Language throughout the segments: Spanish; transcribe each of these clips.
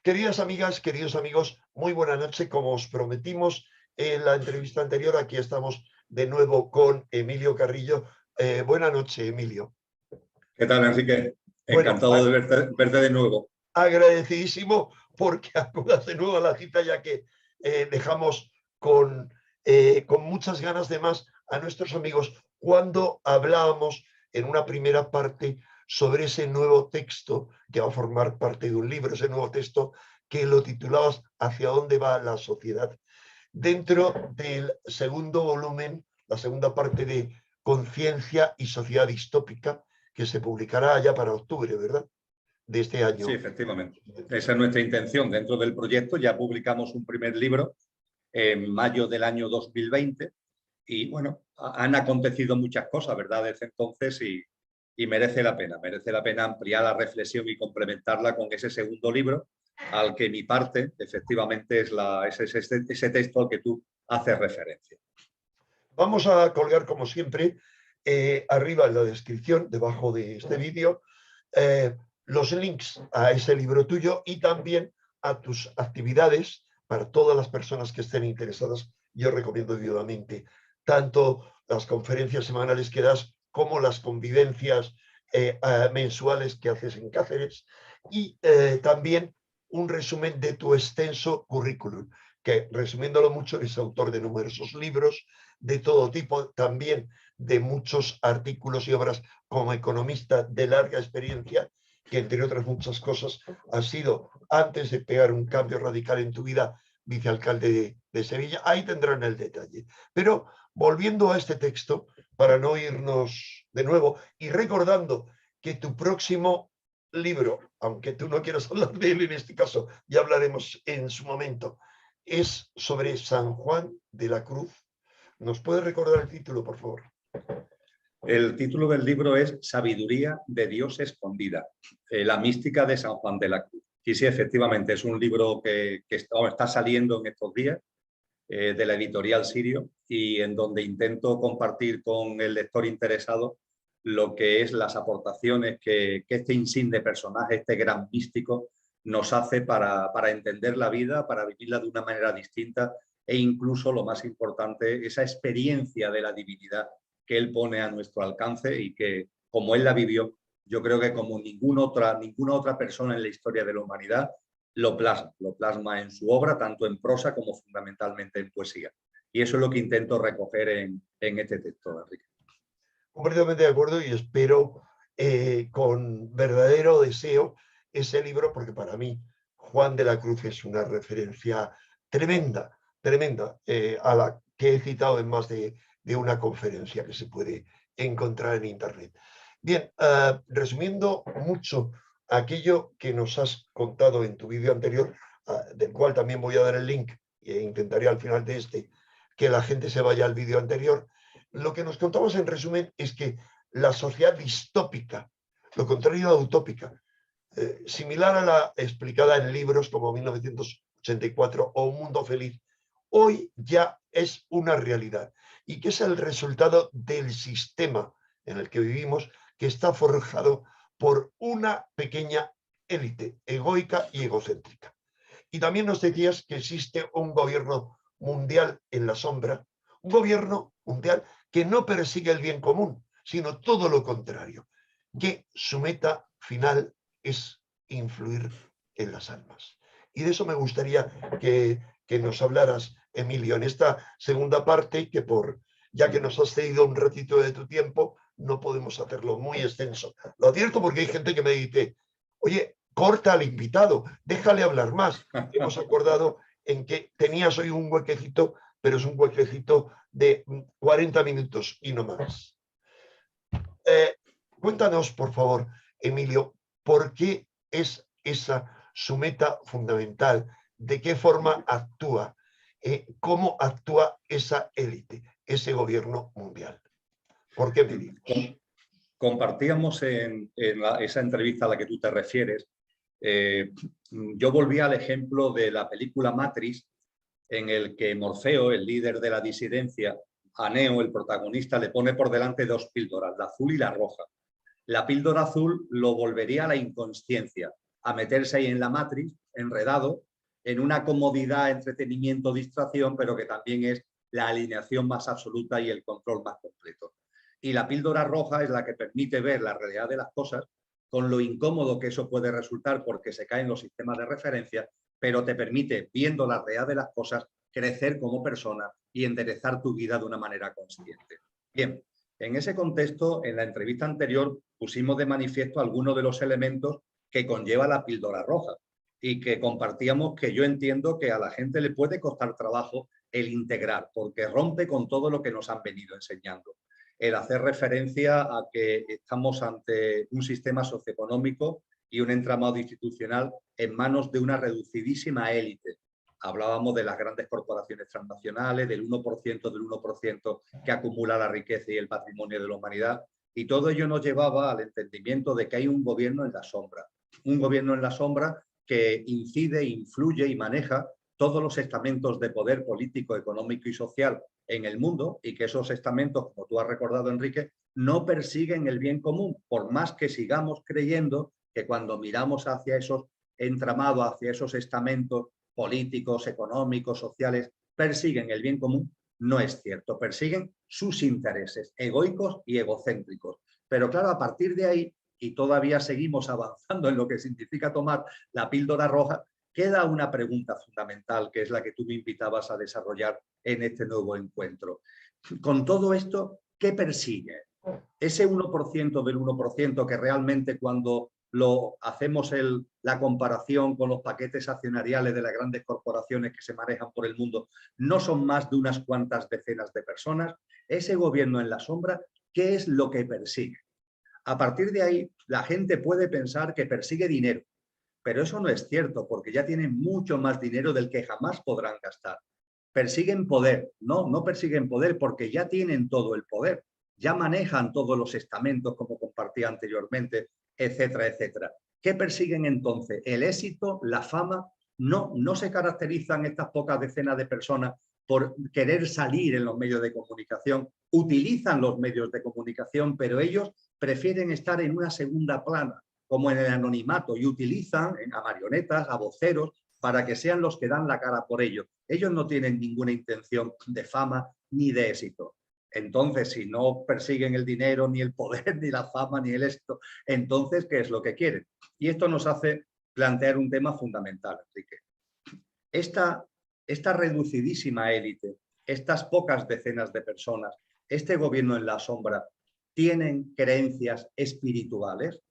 Queridas amigas, queridos amigos, muy buena noche. Como os prometimos en la entrevista anterior, aquí estamos de nuevo con Emilio Carrillo. Buena noche, Emilio. ¿Qué tal, Enrique? Bueno, Encantado de verte de nuevo. agradecidísimo porque acudas de nuevo a la cita, ya que dejamos con muchas ganas de más a nuestros amigos cuando hablábamos en una primera parte sobre ese nuevo texto que va a formar parte de un libro, ese nuevo texto que lo titulabas ¿Hacia dónde va la sociedad? Dentro del segundo volumen, la segunda parte de Conciencia y Sociedad Distópica, que se publicará ya para octubre, ¿verdad?, de este año. Sí, efectivamente. Esa es nuestra intención. Dentro del proyecto ya publicamos un primer libro en mayo del año 2020 y, bueno, han acontecido muchas cosas, ¿verdad?, desde entonces y merece la pena ampliar la reflexión y complementarla con ese segundo libro, al que mi parte, efectivamente, es ese texto al que tú haces referencia. Vamos a colgar, como siempre, arriba en la descripción, debajo de este vídeo, los links a ese libro tuyo y también a tus actividades para todas las personas que estén interesadas. Yo recomiendo vivamente tanto las conferencias semanales que das como las convivencias mensuales que haces en Cáceres y también un resumen de tu extenso currículum, que, resumiéndolo mucho, es autor de numerosos libros de todo tipo, también de muchos artículos y obras como economista de larga experiencia, que entre otras muchas cosas ha sido, antes de pegar un cambio radical en tu vida, vicealcalde de Sevilla. Ahí tendrán el detalle. Pero volviendo a este texto, para no irnos de nuevo y recordando que tu próximo libro, aunque tú no quieras hablar de él en este caso, ya hablaremos en su momento, es sobre San Juan de la Cruz. ¿Nos puede recordar el título, por favor? El título del libro es Sabiduría de Dios escondida, la mística de San Juan de la Cruz. Y sí, efectivamente, es un libro que está saliendo en estos días de la editorial Sirio y en donde intento compartir con el lector interesado lo que es las aportaciones que este insigne personaje, este gran místico, nos hace para entender la vida, para vivirla de una manera distinta e incluso, lo más importante, esa experiencia de la divinidad que él pone a nuestro alcance y que, como él la vivió, yo creo que como ninguna otra persona en la historia de la humanidad lo plasma en su obra, tanto en prosa como fundamentalmente en poesía. Y eso es lo que intento recoger en este texto, Enrique. Completamente de acuerdo y espero con verdadero deseo ese libro, porque para mí Juan de la Cruz es una referencia tremenda, tremenda, a la que he citado en más de una conferencia que se puede encontrar en Internet. Bien, resumiendo mucho aquello que nos has contado en tu vídeo anterior, del cual también voy a dar el link e intentaré al final de este que la gente se vaya al vídeo anterior. Lo que nos contamos en resumen es que la sociedad distópica, lo contrario a utópica, similar a la explicada en libros como 1984 o Un Mundo Feliz, hoy ya es una realidad y que es el resultado del sistema en el que vivimos, que está forjado por una pequeña élite egoica y egocéntrica. Y también nos decías que existe un gobierno mundial en la sombra, un gobierno mundial que no persigue el bien común, sino todo lo contrario, que su meta final es influir en las almas. Y de eso me gustaría que nos hablaras, Emilio, en esta segunda parte, que ya que nos has cedido un ratito de tu tiempo, no podemos hacerlo muy extenso. Lo advierto porque hay gente que me dice, oye, corta al invitado, déjale hablar más. Hemos acordado en que tenías hoy un huequecito, pero es un huequecito de 40 minutos y no más. Cuéntanos, por favor, Emilio, ¿por qué es esa su meta fundamental? ¿De qué forma actúa? ¿Cómo actúa esa élite, ese gobierno mundial? ¿Por qué medios? Compartíamos en esa entrevista a la que tú te refieres, yo volví al ejemplo de la película Matrix, en el que Morfeo, el líder de la disidencia, a Neo, el protagonista, le pone por delante dos píldoras, la azul y la roja. La píldora azul lo volvería a la inconsciencia, a meterse ahí en la Matrix enredado en una comodidad, entretenimiento, distracción, pero que también es la alineación más absoluta y el control más completo. Y la píldora roja es la que permite ver la realidad de las cosas, con lo incómodo que eso puede resultar porque se caen los sistemas de referencia, pero te permite, viendo la realidad de las cosas, crecer como persona y enderezar tu vida de una manera consciente. Bien, en ese contexto, en la entrevista anterior pusimos de manifiesto algunos de los elementos que conlleva la píldora roja y que compartíamos que yo entiendo que a la gente le puede costar trabajo el integrar, porque rompe con todo lo que nos han venido enseñando. El hacer referencia a que estamos ante un sistema socioeconómico y un entramado institucional en manos de una reducidísima élite. Hablábamos de las grandes corporaciones transnacionales, del 1% que acumula la riqueza y el patrimonio de la humanidad, y todo ello nos llevaba al entendimiento de que hay un gobierno en la sombra. Un gobierno en la sombra que incide, influye y maneja todos los estamentos de poder político, económico y social en el mundo, y que esos estamentos, como tú has recordado, Enrique, no persiguen el bien común, por más que sigamos creyendo que cuando miramos hacia esos entramados, hacia esos estamentos políticos, económicos, sociales, persiguen el bien común. No es cierto, persiguen sus intereses egoicos y egocéntricos. Pero claro, a partir de ahí, y todavía seguimos avanzando en lo que significa tomar la píldora roja, queda una pregunta fundamental, que es la que tú me invitabas a desarrollar en este nuevo encuentro. Con todo esto, ¿qué persigue? Ese 1% del 1% que realmente cuando lo hacemos la comparación con los paquetes accionariales de las grandes corporaciones que se manejan por el mundo, no son más de unas cuantas decenas de personas. Ese gobierno en la sombra, ¿qué es lo que persigue? A partir de ahí, la gente puede pensar que persigue dinero, pero eso no es cierto, porque ya tienen mucho más dinero del que jamás podrán gastar. Persiguen poder, no persiguen poder porque ya tienen todo el poder, ya manejan todos los estamentos, como compartí anteriormente, etcétera, etcétera. ¿Qué persiguen entonces? El éxito, la fama. No se caracterizan estas pocas decenas de personas por querer salir en los medios de comunicación. Utilizan los medios de comunicación, pero ellos prefieren estar en una segunda plana, como en el anonimato, y utilizan a marionetas, a voceros, para que sean los que dan la cara por ello. Ellos no tienen ninguna intención de fama ni de éxito. Entonces, si no persiguen el dinero, ni el poder, ni la fama, ni el éxito, entonces, ¿qué es lo que quieren? Y esto nos hace plantear un tema fundamental, Enrique. Esta reducidísima élite, estas pocas decenas de personas, este gobierno en la sombra, ¿tienen creencias espirituales?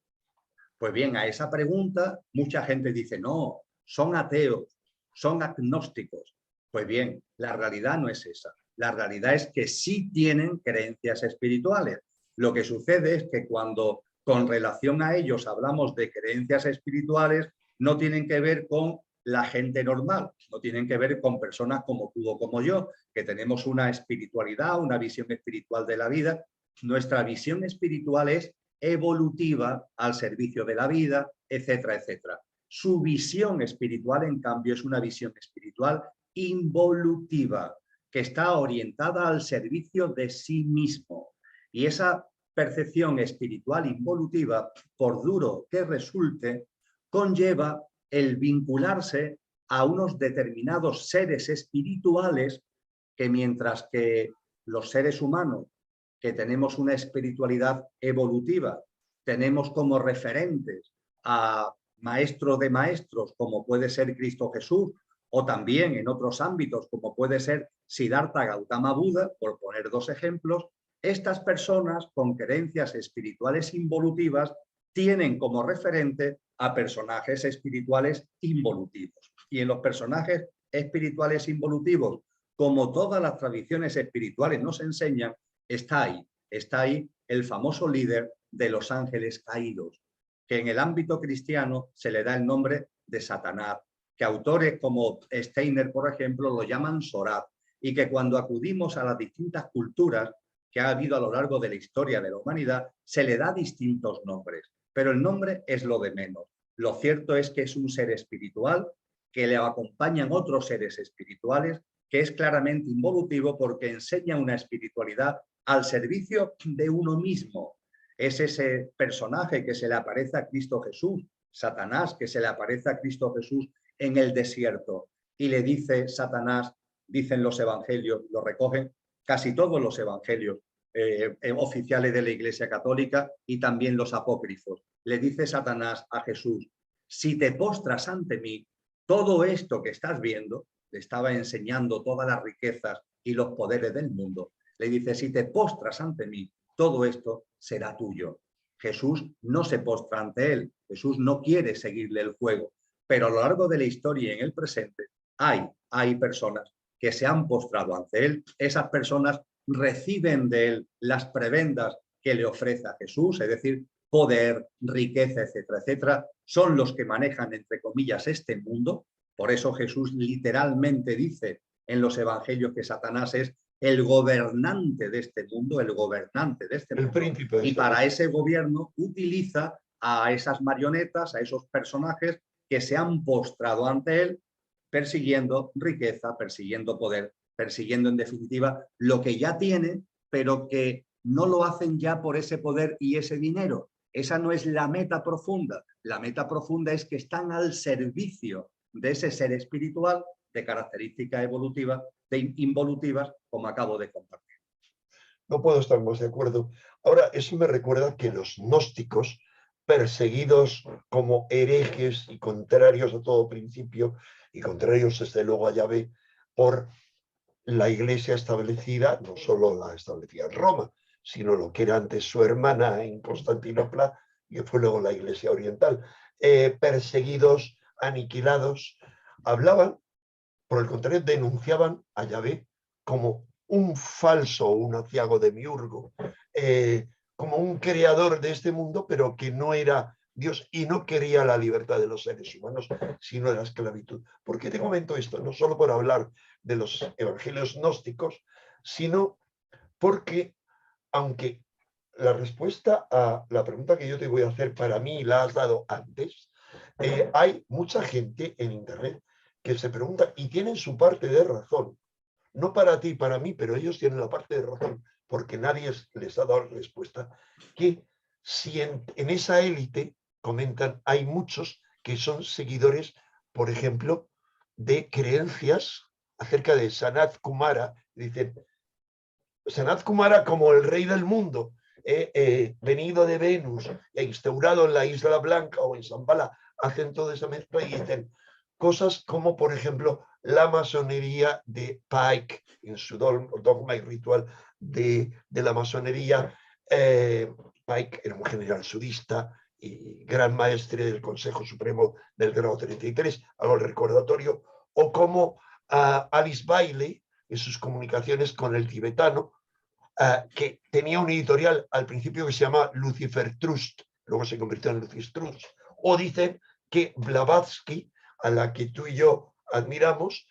Pues bien, a esa pregunta mucha gente dice, no, son ateos, son agnósticos. Pues bien, la realidad no es esa. La realidad es que sí tienen creencias espirituales. Lo que sucede es que cuando con relación a ellos hablamos de creencias espirituales, no tienen que ver con la gente normal, no tienen que ver con personas como tú o como yo, que tenemos una espiritualidad, una visión espiritual de la vida. Nuestra visión espiritual es evolutiva, al servicio de la vida, etcétera, etcétera. Su visión espiritual, en cambio, es una visión espiritual involutiva, que está orientada al servicio de sí mismo. Y esa percepción espiritual involutiva, por duro que resulte, conlleva el vincularse a unos determinados seres espirituales que, mientras que los seres humanos que tenemos una espiritualidad evolutiva, tenemos como referentes a maestros de maestros, como puede ser Cristo Jesús, o también en otros ámbitos, como puede ser Siddhartha Gautama Buda, por poner dos ejemplos. Estas personas con creencias espirituales involutivas tienen como referente a personajes espirituales involutivos. Y en los personajes espirituales involutivos, como todas las tradiciones espirituales nos enseñan, está ahí el famoso líder de los ángeles caídos, que en el ámbito cristiano se le da el nombre de Satanás, que autores como Steiner, por ejemplo, lo llaman Sorat, y que cuando acudimos a las distintas culturas que ha habido a lo largo de la historia de la humanidad, se le da distintos nombres, pero el nombre es lo de menos. Lo cierto es que es un ser espiritual, que le acompañan otros seres espirituales, que es claramente involutivo porque enseña una espiritualidad al servicio de uno mismo. Es ese personaje que se le aparece a Cristo Jesús, Satanás, que se le aparece a Cristo Jesús en el desierto. Y le dice Satanás, dicen los evangelios, lo recogen casi todos los evangelios oficiales de la Iglesia Católica y también los apócrifos. Le dice Satanás a Jesús, si te postras ante mí, todo esto que estás viendo, le estaba enseñando todas las riquezas y los poderes del mundo, le dice, si te postras ante mí, todo esto será tuyo. Jesús no se postra ante él, Jesús no quiere seguirle el juego, pero a lo largo de la historia y en el presente hay personas que se han postrado ante él, esas personas reciben de él las prebendas que le ofrece a Jesús, es decir, poder, riqueza, etcétera, etcétera, son los que manejan, entre comillas, este mundo. Por eso Jesús literalmente dice en los evangelios que Satanás es el gobernante de este mundo, el gobernante de este El mundo, príncipe de y este para mundo. ese gobierno utiliza a esas marionetas, a esos personajes que se han postrado ante él, persiguiendo riqueza, persiguiendo poder, persiguiendo en definitiva lo que ya tienen, pero que no lo hacen ya por ese poder y ese dinero. Esa no es la meta profunda. La meta profunda es que están al servicio de ese ser espiritual de características evolutivas, involutivas, como acabo de compartir. No puedo estar más de acuerdo. Ahora, eso me recuerda que los gnósticos, perseguidos como herejes y contrarios a todo principio, y contrarios desde luego a Yahvé, por la iglesia establecida, no solo la establecida en Roma, sino lo que era antes su hermana en Constantinopla, y que fue luego la iglesia oriental, perseguidos, aniquilados, hablaban, por el contrario, denunciaban a Yahvé como un falso, un aciago demiurgo, como un creador de este mundo, pero que no era Dios y no quería la libertad de los seres humanos, sino la esclavitud. ¿Por qué te comento esto? No solo por hablar de los evangelios gnósticos, sino porque, aunque la respuesta a la pregunta que yo te voy a hacer para mí la has dado antes, hay mucha gente en Internet que se pregunta y tienen su parte de razón. No para ti, para mí, pero ellos tienen la parte de razón, porque nadie les ha dado respuesta, que si en esa élite, comentan, hay muchos que son seguidores, por ejemplo, de creencias acerca de Sanat Kumara. Dicen, Sanat Kumara como el rey del mundo, venido de Venus e instaurado en la Isla Blanca o en Zambala, hacen toda esa mezcla y dicen cosas como, por ejemplo, la masonería de Pike, en su dogma y ritual de la masonería. Pike era un general sudista y gran maestre del Consejo Supremo del grado 33, hago el recordatorio, o como Alice Bailey, en sus comunicaciones con el tibetano, que tenía un editorial al principio que se llama Lucifer Trust, luego se convirtió en Lucifer Trust, o dicen que Blavatsky, a la que tú y yo admiramos,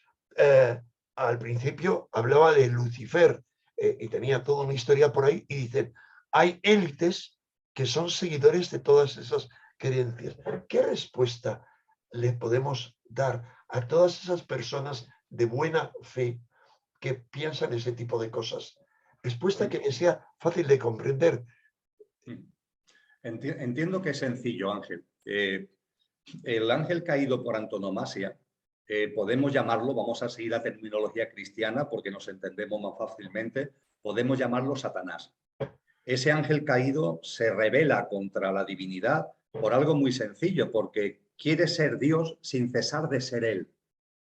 al principio hablaba de Lucifer y tenía toda una historia por ahí, y dicen, hay élites que son seguidores de todas esas creencias. ¿Qué respuesta le podemos dar a todas esas personas de buena fe que piensan ese tipo de cosas? Respuesta que me sea fácil de comprender. Entiendo que es sencillo, Ángel. El ángel caído por antonomasia, podemos llamarlo, vamos a seguir la terminología cristiana porque nos entendemos más fácilmente, podemos llamarlo Satanás. Ese ángel caído se rebela contra la divinidad por algo muy sencillo, porque quiere ser Dios sin cesar de ser él.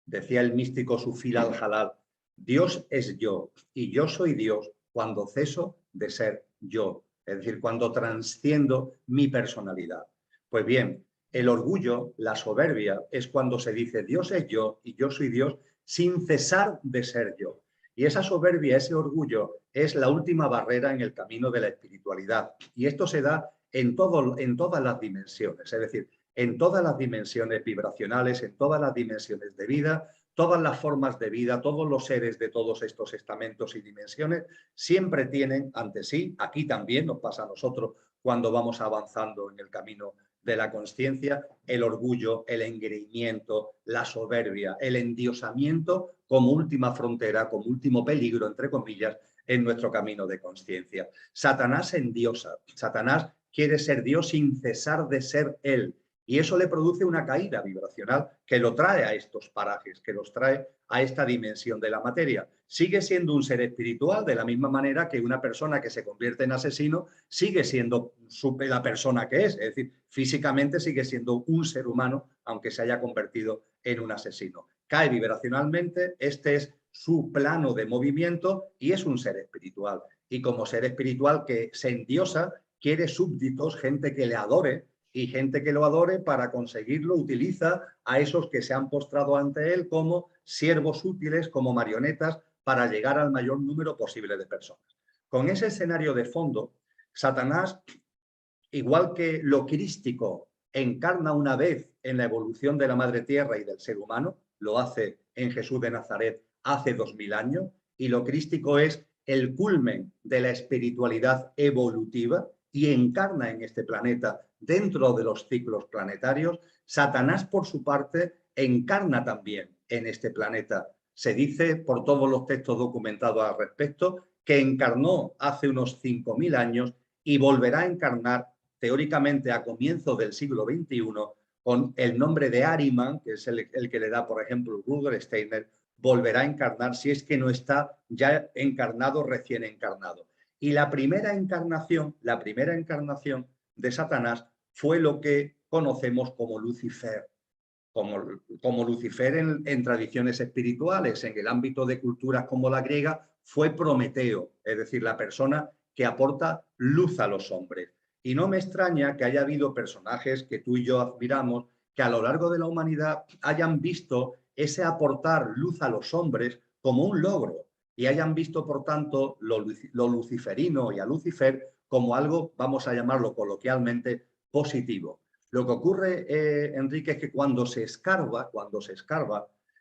Decía el místico Sufí al-Jalal, Dios es yo y yo soy Dios cuando ceso de ser yo, es decir, cuando transciendo mi personalidad. Pues bien, el orgullo, la soberbia, es cuando se dice Dios es yo y yo soy Dios sin cesar de ser yo. Y esa soberbia, ese orgullo, es la última barrera en el camino de la espiritualidad. Y esto se da en todas las dimensiones, es decir, en todas las dimensiones vibracionales, en todas las dimensiones de vida, todas las formas de vida, todos los seres de todos estos estamentos y dimensiones siempre tienen ante sí, aquí también nos pasa a nosotros cuando vamos avanzando en el camino de la consciencia, el orgullo, el engreimiento, la soberbia, el endiosamiento como última frontera, como último peligro, entre comillas, en nuestro camino de consciencia. Satanás endiosa, Satanás quiere ser Dios sin cesar de ser él. Y eso le produce una caída vibracional que lo trae a estos parajes, que los trae a esta dimensión de la materia. Sigue siendo un ser espiritual de la misma manera que una persona que se convierte en asesino sigue siendo la persona que es decir, físicamente sigue siendo un ser humano, aunque se haya convertido en un asesino. Cae vibracionalmente, este es su plano de movimiento y es un ser espiritual. Y como ser espiritual que se endiosa, quiere súbditos, gente que le adore, y gente que lo adore para conseguirlo utiliza a esos que se han postrado ante él como siervos útiles, como marionetas, para llegar al mayor número posible de personas. Con ese escenario de fondo, Satanás, igual que lo crístico encarna una vez en la evolución de la madre tierra y del ser humano, lo hace en Jesús de Nazaret hace 2000 años, y lo crístico es el culmen de la espiritualidad evolutiva y encarna en este planeta dentro de los ciclos planetarios. Satanás, por su parte, encarna también en este planeta. Se dice por todos los textos documentados al respecto que encarnó hace unos 5000 años y volverá a encarnar teóricamente a comienzos del siglo XXI con el nombre de Ahriman, que es el que le da, por ejemplo, Rudolf Steiner, volverá a encarnar si es que no está ya encarnado, recién encarnado. Y la primera encarnación de Satanás fue lo que conocemos como Lucifer. Como Lucifer en tradiciones espirituales, en el ámbito de culturas como la griega, fue Prometeo, es decir, la persona que aporta luz a los hombres. Y no me extraña que haya habido personajes que tú y yo admiramos, que a lo largo de la humanidad hayan visto ese aportar luz a los hombres como un logro y hayan visto, por tanto, lo luciferino y a Lucifer como algo, vamos a llamarlo coloquialmente, positivo. Lo que ocurre, Enrique, es que cuando se escarba,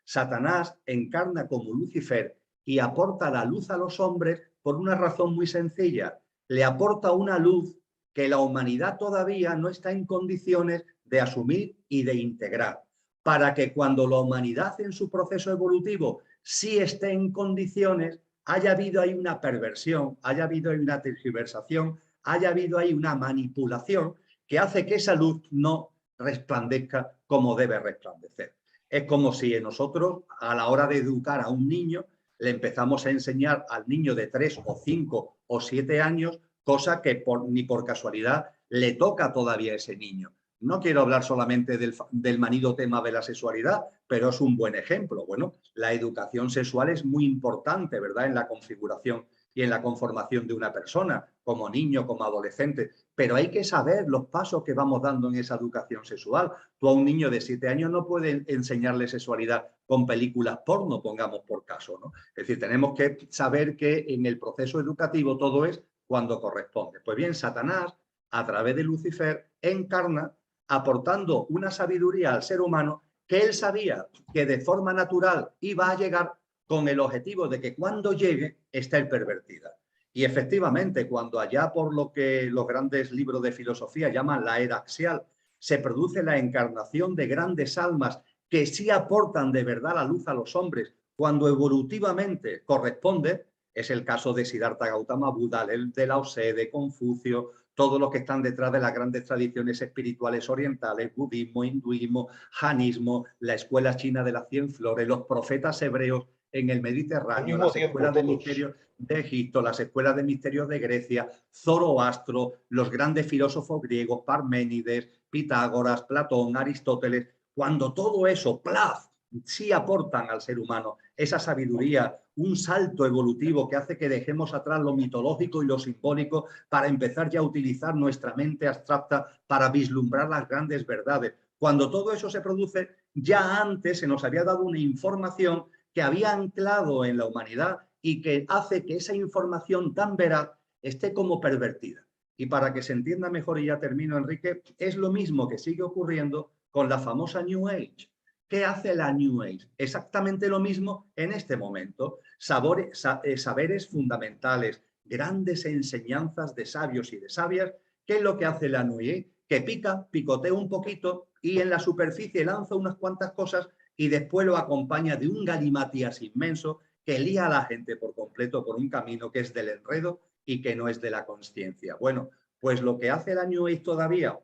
Satanás encarna como Lucifer y aporta la luz a los hombres por una razón muy sencilla. Le aporta una luz que la humanidad todavía no está en condiciones de asumir y de integrar, para que cuando la humanidad en su proceso evolutivo sí esté en condiciones, haya habido ahí una perversión, haya habido ahí una tergiversación, haya habido ahí una manipulación que hace que esa luz no resplandezca como debe resplandecer. Es como si nosotros, a la hora de educar a un niño, le empezamos a enseñar al niño de 3 o 5 o 7 años, cosa que ni por casualidad le toca todavía a ese niño. No quiero hablar solamente del manido tema de la sexualidad, pero es un buen ejemplo. Bueno, la educación sexual es muy importante, ¿verdad?, en la configuración y en la conformación de una persona, como niño, como adolescente. Pero hay que saber los pasos que vamos dando en esa educación sexual. Tú a un niño de 7 años no puedes enseñarle sexualidad con películas porno, pongamos por caso, ¿no? Es decir, tenemos que saber que en el proceso educativo todo es cuando corresponde. Pues bien, Satanás, a través de Lucifer, encarna aportando una sabiduría al ser humano que él sabía que de forma natural iba a llegar con el objetivo de que cuando llegue esté pervertida. Y efectivamente, cuando allá por lo que los grandes libros de filosofía llaman la era axial, se produce la encarnación de grandes almas que sí aportan de verdad la luz a los hombres, cuando evolutivamente corresponde, es el caso de Siddhartha Gautama Buda, de Lao Tse, de Confucio, todos los que están detrás de las grandes tradiciones espirituales orientales, budismo, hinduismo, janismo, la escuela china de las 100 flores, los profetas hebreos en el Mediterráneo, las escuelas de misterios de Egipto, las escuelas de misterios de Grecia, Zoroastro, los grandes filósofos griegos, Parménides, Pitágoras, Platón, Aristóteles, cuando todo eso, ¡plaf!, sí aportan al ser humano esa sabiduría, un salto evolutivo que hace que dejemos atrás lo mitológico y lo simbólico para empezar ya a utilizar nuestra mente abstracta para vislumbrar las grandes verdades. Cuando todo eso se produce, ya antes se nos había dado una información que había anclado en la humanidad y que hace que esa información tan veraz esté como pervertida. Y para que se entienda mejor, y ya termino, Enrique, es lo mismo que sigue ocurriendo con la famosa New Age. ¿Qué hace la New Age? Exactamente lo mismo en este momento. Saberes fundamentales, grandes enseñanzas de sabios y de sabias. ¿Qué es lo que hace la New Age? Que picotea un poquito y en la superficie lanza unas cuantas cosas y después lo acompaña de un galimatías inmenso que lía a la gente por completo por un camino que es del enredo y que no es de la consciencia. Bueno, pues lo que hace la New Age todavía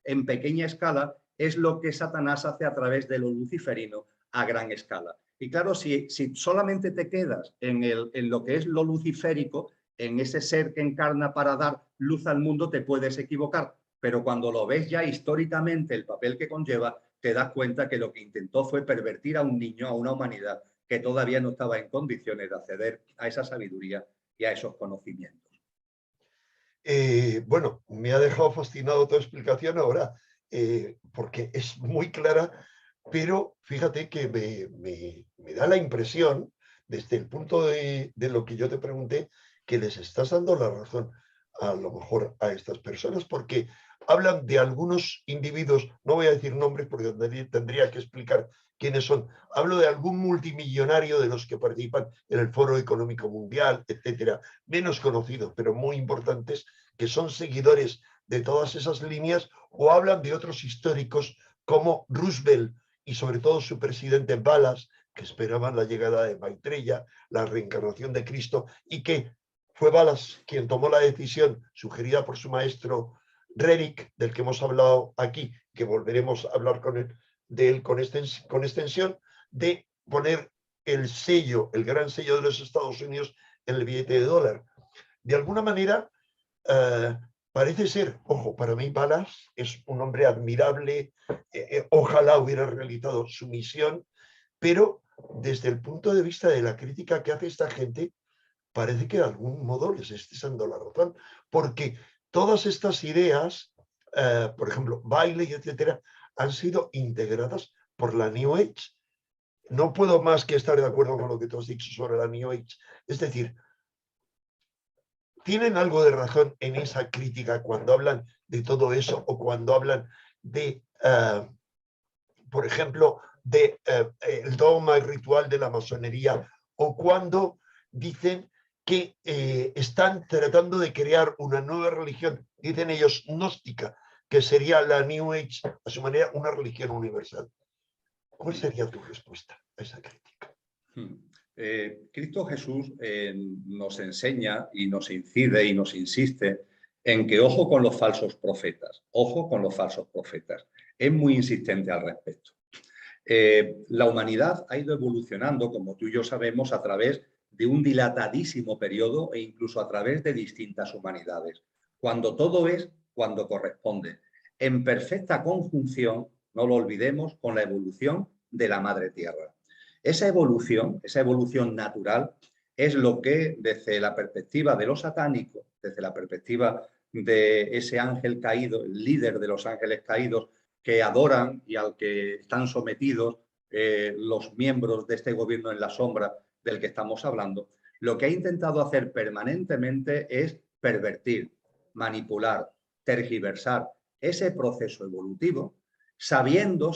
en pequeña escala es lo que Satanás hace a través de lo luciferino a gran escala. Y claro, si solamente te quedas en lo que es lo luciférico, en ese ser que encarna para dar luz al mundo, te puedes equivocar. Pero cuando lo ves ya históricamente, el papel que conlleva, te das cuenta que lo que intentó fue pervertir a un niño, a una humanidad que todavía no estaba en condiciones de acceder a esa sabiduría y a esos conocimientos. Bueno, me ha dejado fascinado tu explicación ahora, porque es muy clara, pero fíjate que me da la impresión, desde el punto de lo que yo te pregunté, que les estás dando la razón a lo mejor a estas personas, porque hablan de algunos individuos, no voy a decir nombres porque tendría que explicar quiénes son, hablo de algún multimillonario de los que participan en el Foro Económico Mundial, etcétera, menos conocidos, pero muy importantes, que son seguidores de todas esas líneas, o hablan de otros históricos como Roosevelt y sobre todo su presidente Wallace, que esperaban la llegada de Maitreya, la reencarnación de Cristo, y que fue Wallace quien tomó la decisión, sugerida por su maestro Rerick, del que hemos hablado aquí, que volveremos a hablar de él con extensión, de poner el sello, el gran sello de los Estados Unidos en el billete de dólar. De alguna manera, parece ser, ojo, para mí Wallace es un hombre admirable, ojalá hubiera realizado su misión, pero desde el punto de vista de la crítica que hace esta gente, parece que de algún modo les estés dando la razón, porque todas estas ideas, por ejemplo, Bailey, etcétera, han sido integradas por la New Age. No puedo más que estar de acuerdo con lo que tú has dicho sobre la New Age. Es decir, tienen algo de razón en esa crítica cuando hablan de todo eso o cuando hablan de, por ejemplo, de el dogma y ritual de la masonería, o cuando dicen que están tratando de crear una nueva religión, dicen ellos gnóstica, que sería la New Age, a su manera, una religión universal. ¿Cuál sería tu respuesta a esa crítica? Cristo Jesús nos enseña y nos incide y nos insiste en que ojo con los falsos profetas, ojo con los falsos profetas. Es muy insistente al respecto. La humanidad ha ido evolucionando, como tú y yo sabemos, a través de un dilatadísimo periodo e incluso a través de distintas humanidades. Cuando todo es cuando corresponde, en perfecta conjunción, no lo olvidemos, con la evolución de la Madre Tierra. Esa evolución natural, es lo que desde la perspectiva de lo satánico, desde la perspectiva de ese ángel caído, el líder de los ángeles caídos, que adoran y al que están sometidos los miembros de este gobierno en la sombra del que estamos hablando, lo que ha intentado hacer permanentemente es pervertir, manipular, tergiversar ese proceso evolutivo, sabiendo,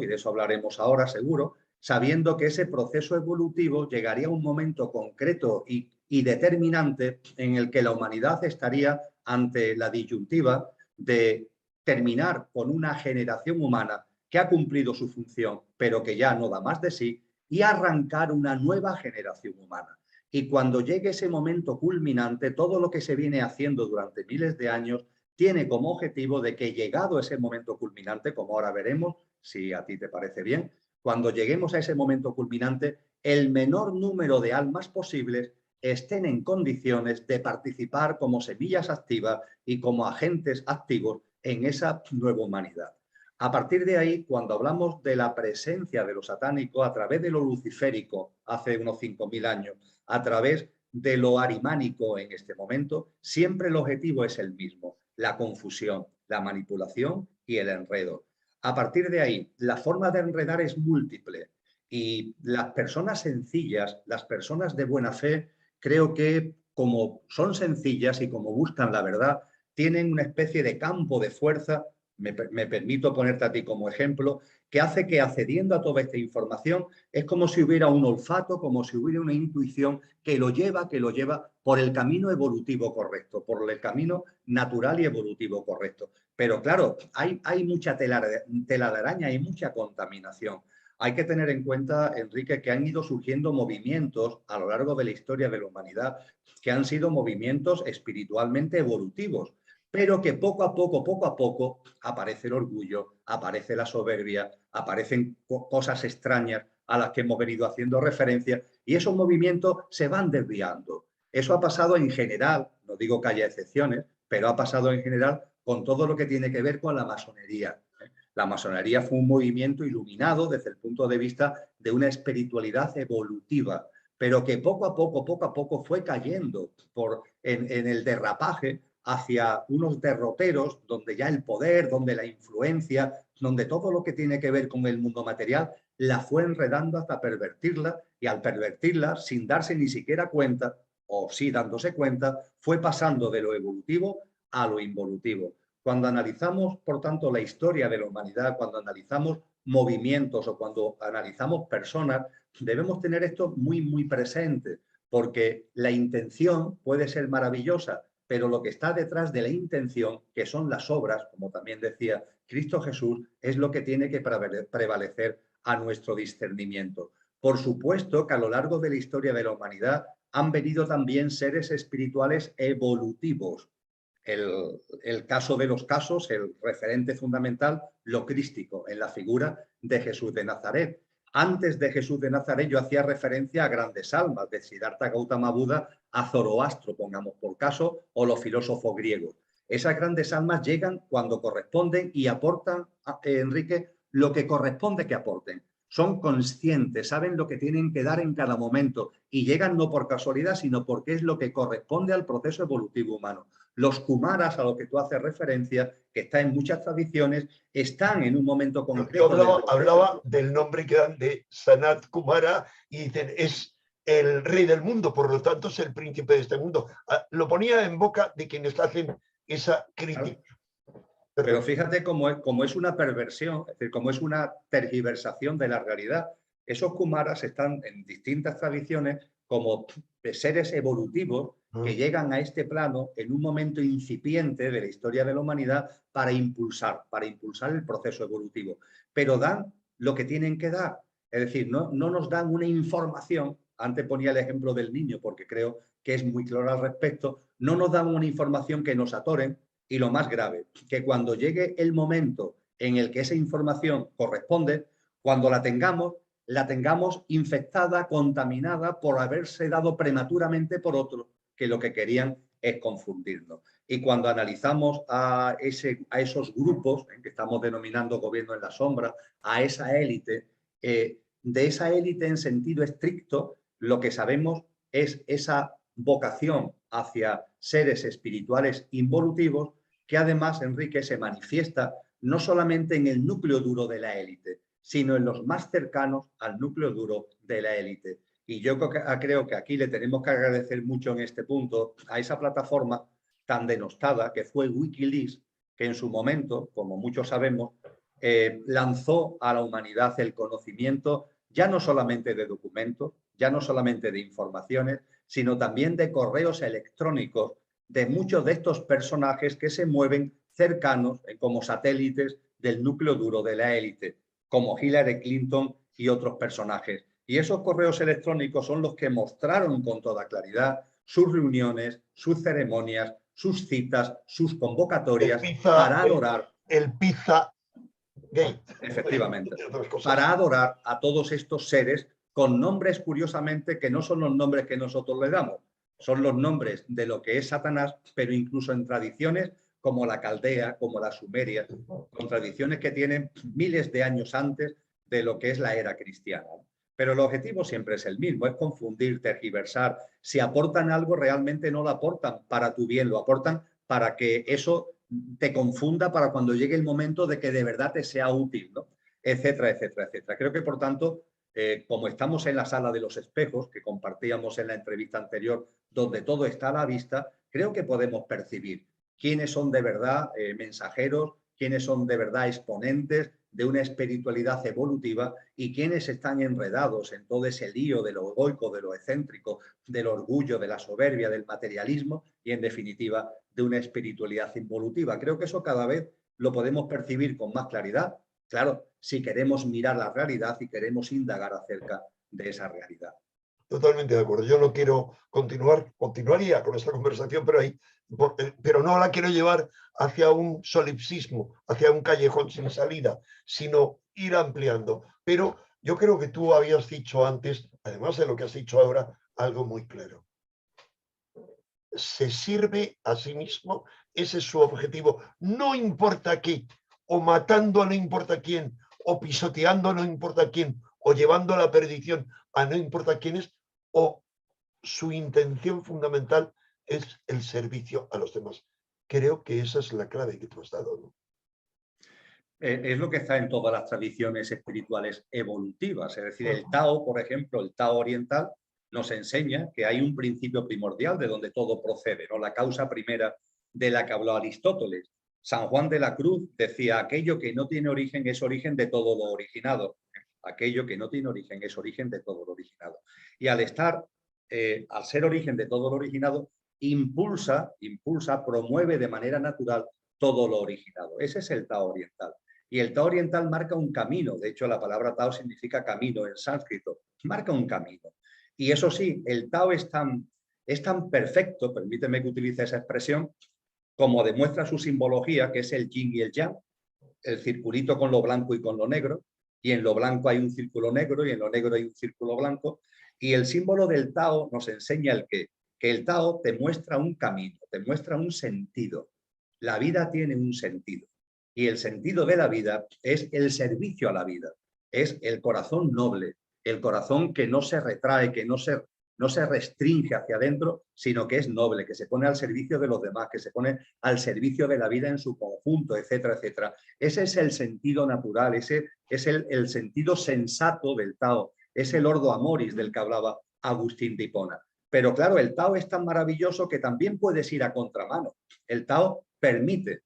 y de eso hablaremos ahora seguro, sabiendo que ese proceso evolutivo llegaría a un momento concreto y determinante en el que la humanidad estaría ante la disyuntiva de terminar con una generación humana que ha cumplido su función, pero que ya no da más de sí, y arrancar una nueva generación humana. Y cuando llegue ese momento culminante, todo lo que se viene haciendo durante miles de años tiene como objetivo de que, llegado ese momento culminante, como ahora veremos, si a ti te parece bien, cuando lleguemos a ese momento culminante, el menor número de almas posibles estén en condiciones de participar como semillas activas y como agentes activos en esa nueva humanidad. A partir de ahí, cuando hablamos de la presencia de lo satánico a través de lo luciférico hace unos 5.000 años, a través de lo arimánico en este momento, siempre el objetivo es el mismo: la confusión, la manipulación y el enredo. A partir de ahí, la forma de enredar es múltiple y las personas sencillas, las personas de buena fe, creo que como son sencillas y como buscan la verdad, tienen una especie de campo de fuerza, me permito ponerte a ti como ejemplo, que hace que, accediendo a toda esta información, es como si hubiera un olfato, como si hubiera una intuición que lo lleva por el camino evolutivo correcto, por el camino natural y evolutivo correcto. Pero claro, hay mucha tela de araña, hay mucha contaminación. Hay que tener en cuenta, Enrique, que han ido surgiendo movimientos a lo largo de la historia de la humanidad que han sido movimientos espiritualmente evolutivos. pero que poco a poco aparece el orgullo, aparece la soberbia, aparecen cosas extrañas a las que hemos venido haciendo referencia y esos movimientos se van desviando. Eso ha pasado en general, no digo que haya excepciones, pero ha pasado en general con todo lo que tiene que ver con la masonería. La masonería fue un movimiento iluminado desde el punto de vista de una espiritualidad evolutiva, pero que poco a poco fue cayendo en el derrapaje hacia unos derroteros donde ya el poder, donde la influencia, donde todo lo que tiene que ver con el mundo material la fue enredando hasta pervertirla y al pervertirla, sin darse ni siquiera cuenta, o sí dándose cuenta, fue pasando de lo evolutivo a lo involutivo. Cuando analizamos, por tanto, la historia de la humanidad, cuando analizamos movimientos o cuando analizamos personas, debemos tener esto muy presente, porque la intención puede ser maravillosa, pero lo que está detrás de la intención, que son las obras, como también decía Cristo Jesús, es lo que tiene que prevalecer a nuestro discernimiento. Por supuesto que a lo largo de la historia de la humanidad han venido también seres espirituales evolutivos. El caso de los casos, el referente fundamental, lo crístico, en la figura de Jesús de Nazaret. Antes de Jesús de Nazaret yo hacía referencia a grandes almas, de Siddhartha Gautama Buda a Zoroastro, pongamos por caso, o los filósofos griegos. Esas grandes almas llegan cuando corresponden y aportan, Enrique, lo que corresponde que aporten. Son conscientes, saben lo que tienen que dar en cada momento y llegan no por casualidad, sino porque es lo que corresponde al proceso evolutivo humano. Los kumaras, a los que tú haces referencia, que está en muchas tradiciones, están en un momento concreto. Yo hablaba del nombre que dan de Sanat Kumara y dicen, es el rey del mundo, por lo tanto es el príncipe de este mundo. Lo ponía en boca de quienes hacen esa crítica. Pero fíjate cómo es una perversión, es decir, cómo es una tergiversación de la realidad. Esos kumaras están en distintas tradiciones como seres evolutivos que llegan a este plano en un momento incipiente de la historia de la humanidad para impulsar el proceso evolutivo. Pero dan lo que tienen que dar. Es decir, no nos dan una información. Antes ponía el ejemplo del niño porque creo que es muy claro al respecto. No nos dan una información que nos atoren. Y lo más grave, que cuando llegue el momento en el que esa información corresponde, cuando la tengamos infectada, contaminada por haberse dado prematuramente por otros que lo que querían es confundirnos. Y cuando analizamos a esos grupos que estamos denominando gobierno en la sombra, a esa élite, de esa élite en sentido estricto, lo que sabemos es esa vocación hacia seres espirituales involutivos que además, Enrique, se manifiesta no solamente en el núcleo duro de la élite, sino en los más cercanos al núcleo duro de la élite. Y yo creo que aquí le tenemos que agradecer mucho en este punto a esa plataforma tan denostada que fue Wikileaks, que en su momento, como muchos sabemos, lanzó a la humanidad el conocimiento ya no solamente de documentos, ya no solamente de informaciones, sino también de correos electrónicos de muchos de estos personajes que se mueven cercanos como satélites del núcleo duro de la élite, como Hillary Clinton y otros personajes. Y esos correos electrónicos son los que mostraron con toda claridad sus reuniones, sus ceremonias, sus citas, sus convocatorias para adorar. El Pizza Gate. Efectivamente. Para adorar a todos estos seres con nombres, curiosamente, que no son los nombres que nosotros le damos. Son los nombres de lo que es Satanás, pero incluso en tradiciones como la caldea, como la sumeria, con tradiciones que tienen miles de años antes de lo que es la era cristiana. Pero el objetivo siempre es el mismo, es confundir, tergiversar. Si aportan algo, realmente no lo aportan para tu bien, lo aportan para que eso te confunda para cuando llegue el momento de que de verdad te sea útil, ¿no? Etcétera, etcétera, etcétera. Creo que, por tanto, como estamos en la sala de los espejos, que compartíamos en la entrevista anterior, donde todo está a la vista, creo que podemos percibir quiénes son de verdad mensajeros, quiénes son de verdad exponentes de una espiritualidad evolutiva y quiénes están enredados en todo ese lío de lo egoico, de lo excéntrico, del orgullo, de la soberbia, del materialismo y, en definitiva, de una espiritualidad involutiva. Creo que eso cada vez lo podemos percibir con más claridad. Claro, si queremos mirar la realidad y queremos indagar acerca de esa realidad. Totalmente de acuerdo. Yo no quiero continuaría con esta conversación, pero no la quiero llevar hacia un solipsismo, hacia un callejón sin salida, sino ir ampliando. Pero yo creo que tú habías dicho antes, además de lo que has dicho ahora, algo muy claro. Se sirve a sí mismo, ese es su objetivo, no importa qué, o matando a no importa quién, o pisoteando a no importa quién, o llevando a la perdición a no importa quiénes, o su intención fundamental es el servicio a los demás. Creo que esa es la clave que tú has dado, ¿no? Es lo que está en todas las tradiciones espirituales evolutivas. Es decir, el Tao, por ejemplo, el Tao oriental, nos enseña que hay un principio primordial de donde todo procede, ¿no? La causa primera de la que habló Aristóteles. San Juan de la Cruz decía, aquello que no tiene origen es origen de todo lo originado. Aquello que no tiene origen es origen de todo lo originado. Y al ser origen de todo lo originado, impulsa, promueve de manera natural todo lo originado. Ese es el Tao oriental. Y el Tao oriental marca un camino. De hecho, la palabra Tao significa camino en sánscrito. Marca un camino. Y eso sí, el Tao es tan perfecto, permíteme que utilice esa expresión, como demuestra su simbología, que es el yin y el yang, el circulito con lo blanco y con lo negro, y en lo blanco hay un círculo negro y en lo negro hay un círculo blanco. Y el símbolo del Tao nos enseña que el Tao te muestra un camino, te muestra un sentido. La vida tiene un sentido. Y el sentido de la vida es el servicio a la vida. Es el corazón noble, el corazón que no se retrae, que no se restringe hacia adentro, sino que es noble, que se pone al servicio de los demás, que se pone al servicio de la vida en su conjunto, etcétera, etcétera. Ese es el sentido natural, ese es el sentido sensato del Tao, es el ordo amoris del que hablaba Agustín de Hipona. Pero claro, el Tao es tan maravilloso que también puedes ir a contramano. El Tao permite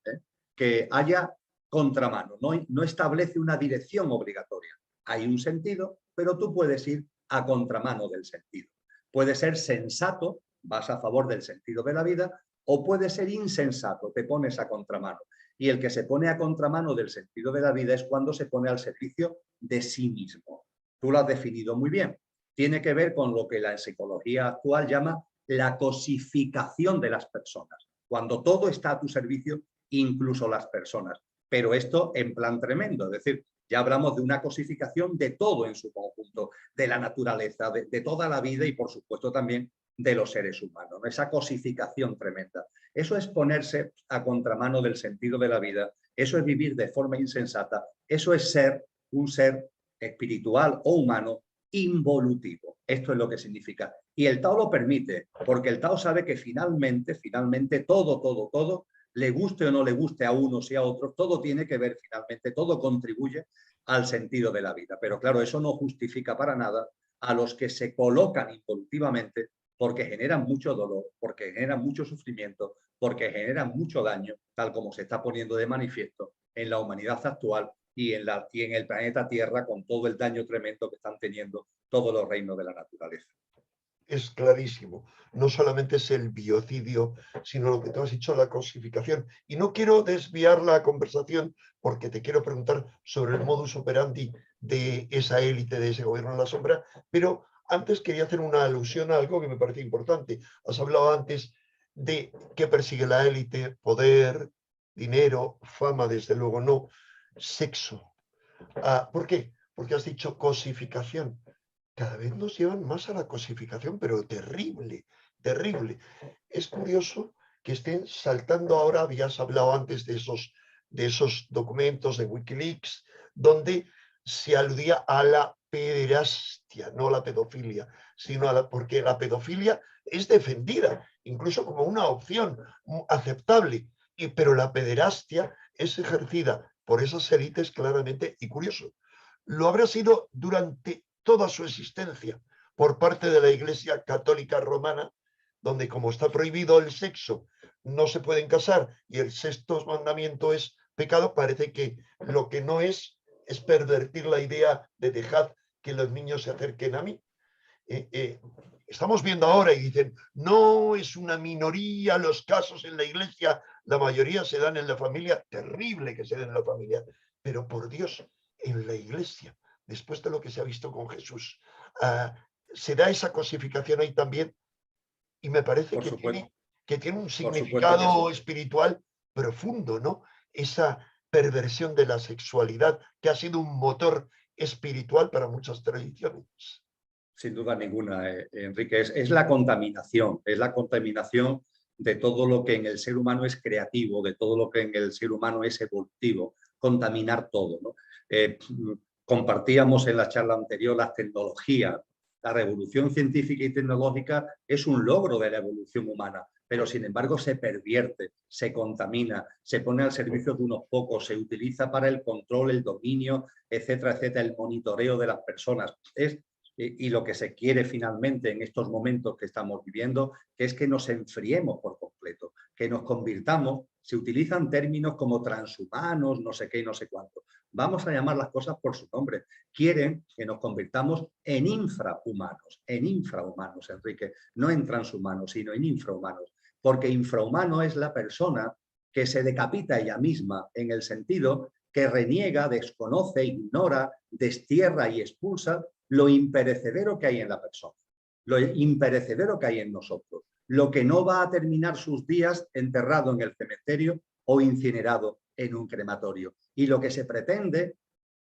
que haya contramano, no establece una dirección obligatoria. Hay un sentido, pero tú puedes ir a contramano del sentido. Puede ser sensato, vas a favor del sentido de la vida, o puede ser insensato, te pones a contramano. Y el que se pone a contramano del sentido de la vida es cuando se pone al servicio de sí mismo. Tú lo has definido muy bien. Tiene que ver con lo que la psicología actual llama la cosificación de las personas. Cuando todo está a tu servicio, incluso las personas. Pero esto en plan tremendo, es decir, ya hablamos de una cosificación de todo en su conjunto, de la naturaleza, de toda la vida y por supuesto también de los seres humanos, ¿no? Esa cosificación tremenda. Eso es ponerse a contramano del sentido de la vida, eso es vivir de forma insensata, eso es ser un ser espiritual o humano involutivo. Esto es lo que significa. Y el Tao lo permite, porque el Tao sabe que finalmente todo, le guste o no le guste a unos y a otros, todo tiene que ver finalmente, todo contribuye al sentido de la vida. Pero claro, eso no justifica para nada a los que se colocan involutivamente porque generan mucho dolor, porque generan mucho sufrimiento, porque generan mucho daño, tal como se está poniendo de manifiesto en la humanidad actual y en el planeta Tierra con todo el daño tremendo que están teniendo todos los reinos de la naturaleza. Es clarísimo. No solamente es el biocidio, sino lo que tú has dicho, la cosificación. Y no quiero desviar la conversación porque te quiero preguntar sobre el modus operandi de esa élite, de ese gobierno en la sombra, pero antes quería hacer una alusión a algo que me parece importante. Has hablado antes de qué persigue la élite: poder, dinero, fama, desde luego no, sexo. ¿Por qué? Porque has dicho cosificación. Cada vez nos llevan más a la cosificación, pero terrible, terrible. Es curioso que estén saltando ahora, habías hablado antes de esos documentos de Wikileaks, donde se aludía a la pederastia, no a la pedofilia, sino porque la pedofilia es defendida, incluso como una opción aceptable, pero la pederastia es ejercida por esas élites claramente, y curioso, lo habrá sido durante toda su existencia por parte de la Iglesia Católica Romana, donde como está prohibido el sexo, no se pueden casar y el sexto mandamiento es pecado. Parece que lo que no es pervertir la idea de dejad que los niños se acerquen a mí. Estamos viendo ahora y dicen, no, es una minoría los casos en la Iglesia, la mayoría se dan en la familia. Terrible que se den en la familia, pero por Dios, en la Iglesia, después de lo que se ha visto con Jesús, se da esa cosificación ahí también, y me parece Por supuesto, que tiene un por supuesto que significado sí. espiritual profundo, ¿no? Esa perversión de la sexualidad, que ha sido un motor espiritual para muchas tradiciones. Sin duda ninguna, Enrique, es la contaminación de todo lo que en el ser humano es creativo, de todo lo que en el ser humano es evolutivo, contaminar todo, ¿no? Compartíamos en la charla anterior las tecnologías. La revolución científica y tecnológica es un logro de la evolución humana, pero sin embargo se pervierte, se contamina, se pone al servicio de unos pocos, se utiliza para el control, el dominio, etcétera, etcétera, el monitoreo de las personas. Y lo que se quiere finalmente en estos momentos que estamos viviendo, que es que nos enfriemos por completo, que nos convirtamos, se utilizan términos como transhumanos, no sé qué y no sé cuánto. Vamos a llamar las cosas por su nombre. Quieren que nos convirtamos en infrahumanos, Enrique, no en transhumanos, sino en infrahumanos, porque infrahumano es la persona que se decapita ella misma en el sentido que reniega, desconoce, ignora, destierra y expulsa lo imperecedero que hay en la persona, lo imperecedero que hay en nosotros, lo que no va a terminar sus días enterrado en el cementerio o incinerado en un crematorio. Y lo que se pretende,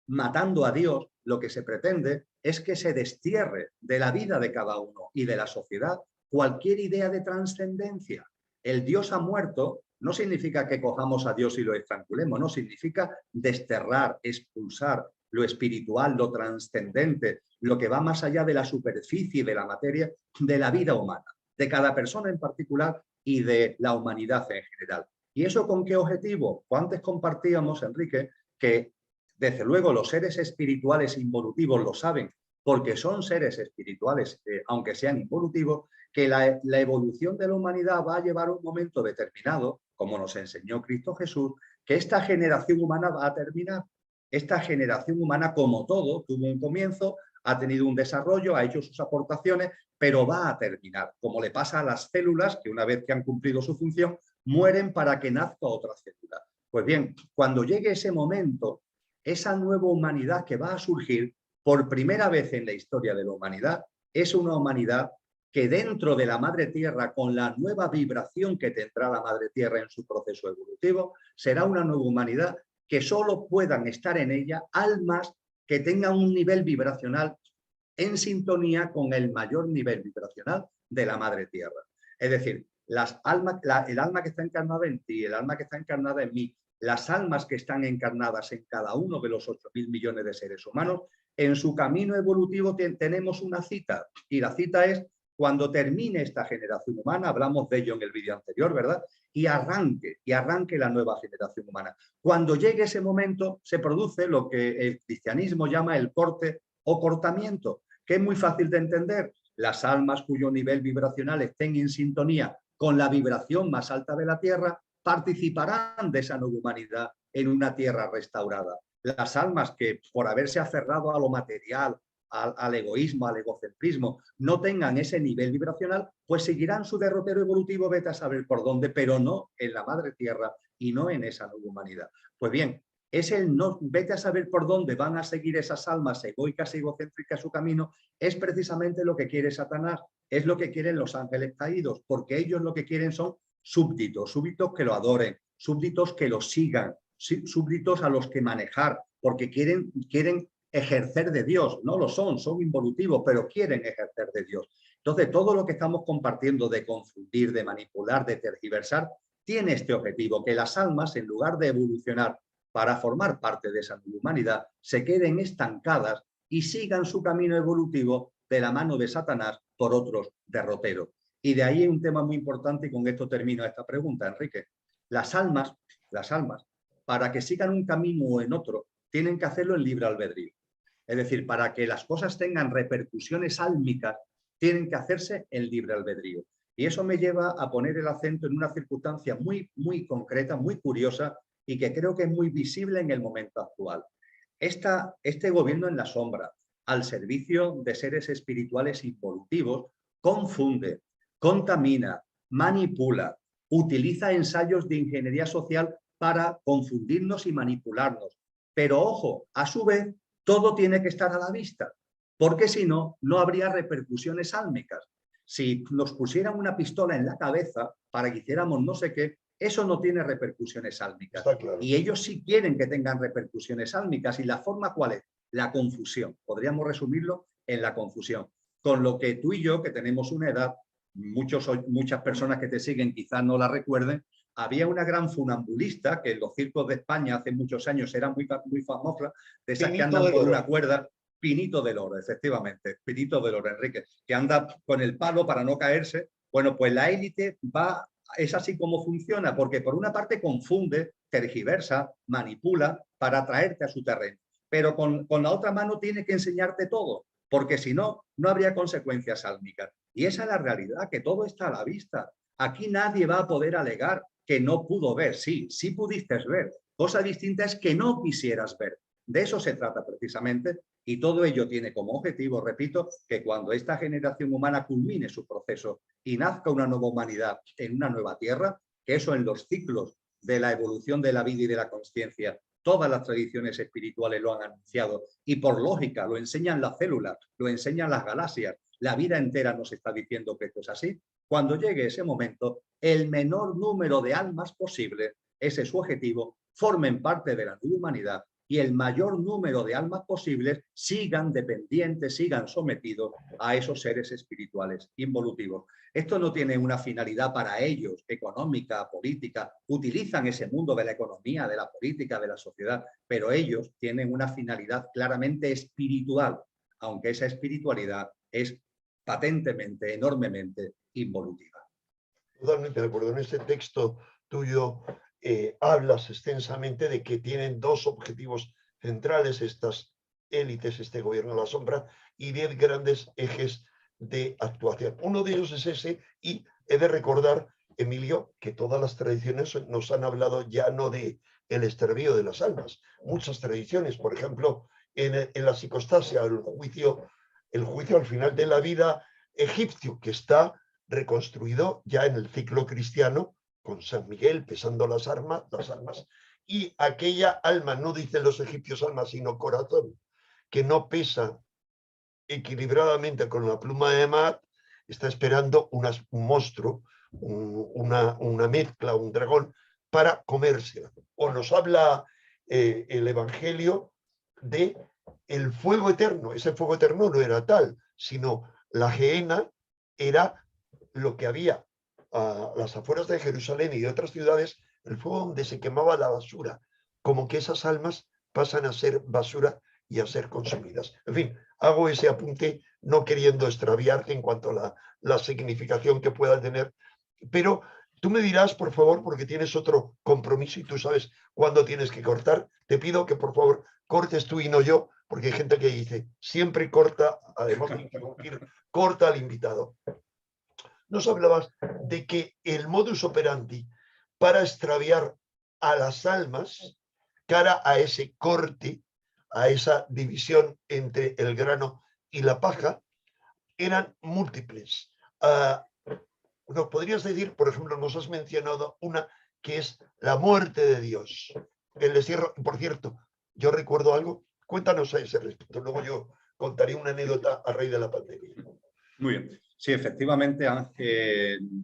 matando a Dios, lo que se pretende es que se destierre de la vida de cada uno y de la sociedad cualquier idea de trascendencia. El Dios ha muerto no significa que cojamos a Dios y lo estrangulemos, no, significa desterrar, expulsar lo espiritual, lo trascendente, lo que va más allá de la superficie de la materia, de la vida humana, de cada persona en particular y de la humanidad en general. ¿Y eso con qué objetivo? Pues antes compartíamos, Enrique, que desde luego los seres espirituales involutivos lo saben, porque son seres espirituales, aunque sean involutivos, que la evolución de la humanidad va a llevar un momento determinado, como nos enseñó Cristo Jesús, que esta generación humana va a terminar. Esta generación humana, como todo, tuvo un comienzo, ha tenido un desarrollo, ha hecho sus aportaciones, pero va a terminar, como le pasa a las células, que una vez que han cumplido su función, mueren para que nazca otra célula. Pues bien, cuando llegue ese momento, esa nueva humanidad que va a surgir por primera vez en la historia de la humanidad, es una humanidad que dentro de la Madre Tierra, con la nueva vibración que tendrá la Madre Tierra en su proceso evolutivo, será una nueva humanidad que solo puedan estar en ella almas que tengan un nivel vibracional en sintonía con el mayor nivel vibracional de la Madre Tierra. Es decir, el alma que está encarnada en ti, el alma que está encarnada en mí, las almas que están encarnadas en cada uno de los 8.000 millones de seres humanos, en su camino evolutivo tenemos una cita, y la cita es cuando termine esta generación humana, hablamos de ello en el vídeo anterior, ¿verdad? Y arranque la nueva generación humana. Cuando llegue ese momento, se produce lo que el cristianismo llama el corte o cortamiento, que es muy fácil de entender. Las almas cuyo nivel vibracional estén en sintonía con la vibración más alta de la Tierra participarán de esa nueva humanidad en una Tierra restaurada. Las almas que, por haberse aferrado a lo material, al egoísmo, al egocentrismo, no tengan ese nivel vibracional, pues seguirán su derrotero evolutivo, vete a saber por dónde, pero no en la Madre Tierra y no en esa nueva humanidad. Pues bien, es el no, vete a saber por dónde van a seguir esas almas egoicas y egocéntricas su camino, es precisamente lo que quiere Satanás, es lo que quieren los ángeles caídos, porque ellos lo que quieren son súbditos, súbditos que lo adoren, súbditos que lo sigan, súbditos a los que manejar, porque quieren ejercer de Dios. No lo son involutivos, pero quieren ejercer de Dios. Entonces, todo lo que estamos compartiendo de confundir, de manipular, de tergiversar, tiene este objetivo, que las almas, en lugar de evolucionar para formar parte de esa humanidad, se queden estancadas y sigan su camino evolutivo de la mano de Satanás por otros derroteros. Y de ahí un tema muy importante, y con esto termino esta pregunta, Enrique. Las almas, para que sigan un camino o en otro, tienen que hacerlo en libre albedrío. Es decir, para que las cosas tengan repercusiones álmicas, tienen que hacerse en libre albedrío. Y eso me lleva a poner el acento en una circunstancia muy, muy concreta, muy curiosa, y que creo que es muy visible en el momento actual. Este gobierno en la sombra, al servicio de seres espirituales involutivos, confunde, contamina, manipula, utiliza ensayos de ingeniería social para confundirnos y manipularnos. Pero ojo, a su vez, todo tiene que estar a la vista. porque si no, no habría repercusiones álmicas. Si nos pusieran una pistola en la cabeza para que hiciéramos no sé qué, eso no tiene repercusiones álmicas. Está claro. Y ellos sí quieren que tengan repercusiones álmicas. ¿Y la forma cuál es? La confusión. Podríamos resumirlo en la confusión. Con lo que tú y yo, que tenemos una edad, muchas personas que te siguen quizás no la recuerden, había una gran funambulista que en los circos de España hace muchos años era muy famosa, de esas que andan por una cuerda. Pinito del Oro, efectivamente, Pinito del Oro, Enrique, que anda con el palo para no caerse. Bueno, pues la élite es así como funciona, porque por una parte confunde, tergiversa, manipula para atraerte a su terreno, pero con la otra mano tiene que enseñarte todo, porque si no, no habría consecuencias álmicas. Y esa es la realidad, que todo está a la vista. Aquí nadie va a poder alegar que no pudo ver. Sí, sí pudiste ver. Cosa distinta es que no quisieras ver. De eso se trata precisamente, y todo ello tiene como objetivo, repito, que cuando esta generación humana culmine su proceso y nazca una nueva humanidad en una nueva tierra, que eso en los ciclos de la evolución de la vida y de la consciencia, todas las tradiciones espirituales lo han anunciado, y por lógica lo enseñan las células, lo enseñan las galaxias, la vida entera nos está diciendo que esto es así. Cuando llegue ese momento, el menor número de almas posible, ese es su objetivo, formen parte de la nueva humanidad, y el mayor número de almas posibles sigan dependientes, sigan sometidos a esos seres espirituales involutivos. Esto no tiene una finalidad para ellos, económica, política. Utilizan ese mundo de la economía, de la política, de la sociedad, pero ellos tienen una finalidad claramente espiritual, aunque esa espiritualidad es patentemente, enormemente involutiva. Totalmente de acuerdo. En este texto tuyo hablas extensamente de que tienen dos objetivos centrales estas élites, este gobierno de la sombra, y 10 grandes ejes de actuación. Uno de ellos es ese, y he de recordar, Emilio, que todas las tradiciones nos han hablado ya no de el extervío de las almas. Muchas tradiciones, por ejemplo, en la psicostasia, el juicio al final de la vida egipcio, que está reconstruido ya en el ciclo cristiano, con San Miguel pesando las armas, y aquella alma, no dicen los egipcios alma, sino corazón, que no pesa equilibradamente con la pluma de Maat, está esperando un monstruo, una mezcla, un dragón, para comérsela. O nos habla el Evangelio de el fuego eterno. Ese fuego eterno no era tal, sino la gehenna era lo que había a las afueras de Jerusalén y de otras ciudades, el fuego donde se quemaba la basura, como que esas almas pasan a ser basura y a ser consumidas. En fin, hago ese apunte no queriendo extraviarte en cuanto a la significación que pueda tener, pero tú me dirás, por favor, porque tienes otro compromiso y tú sabes cuándo tienes que cortar, te pido que por favor cortes tú y no yo, porque hay gente que dice, siempre corta, además de interrumpir, corta al invitado. Nos hablabas de que el modus operandi para extraviar a las almas cara a ese corte, a esa división entre el grano y la paja, eran múltiples. ¿Nos podrías decir, por ejemplo, nos has mencionado una que es la muerte de Dios, el destierro? Por cierto, yo recuerdo algo, cuéntanos a ese respecto, luego yo contaré una anécdota a raíz de la pandemia. Muy bien. Sí, efectivamente,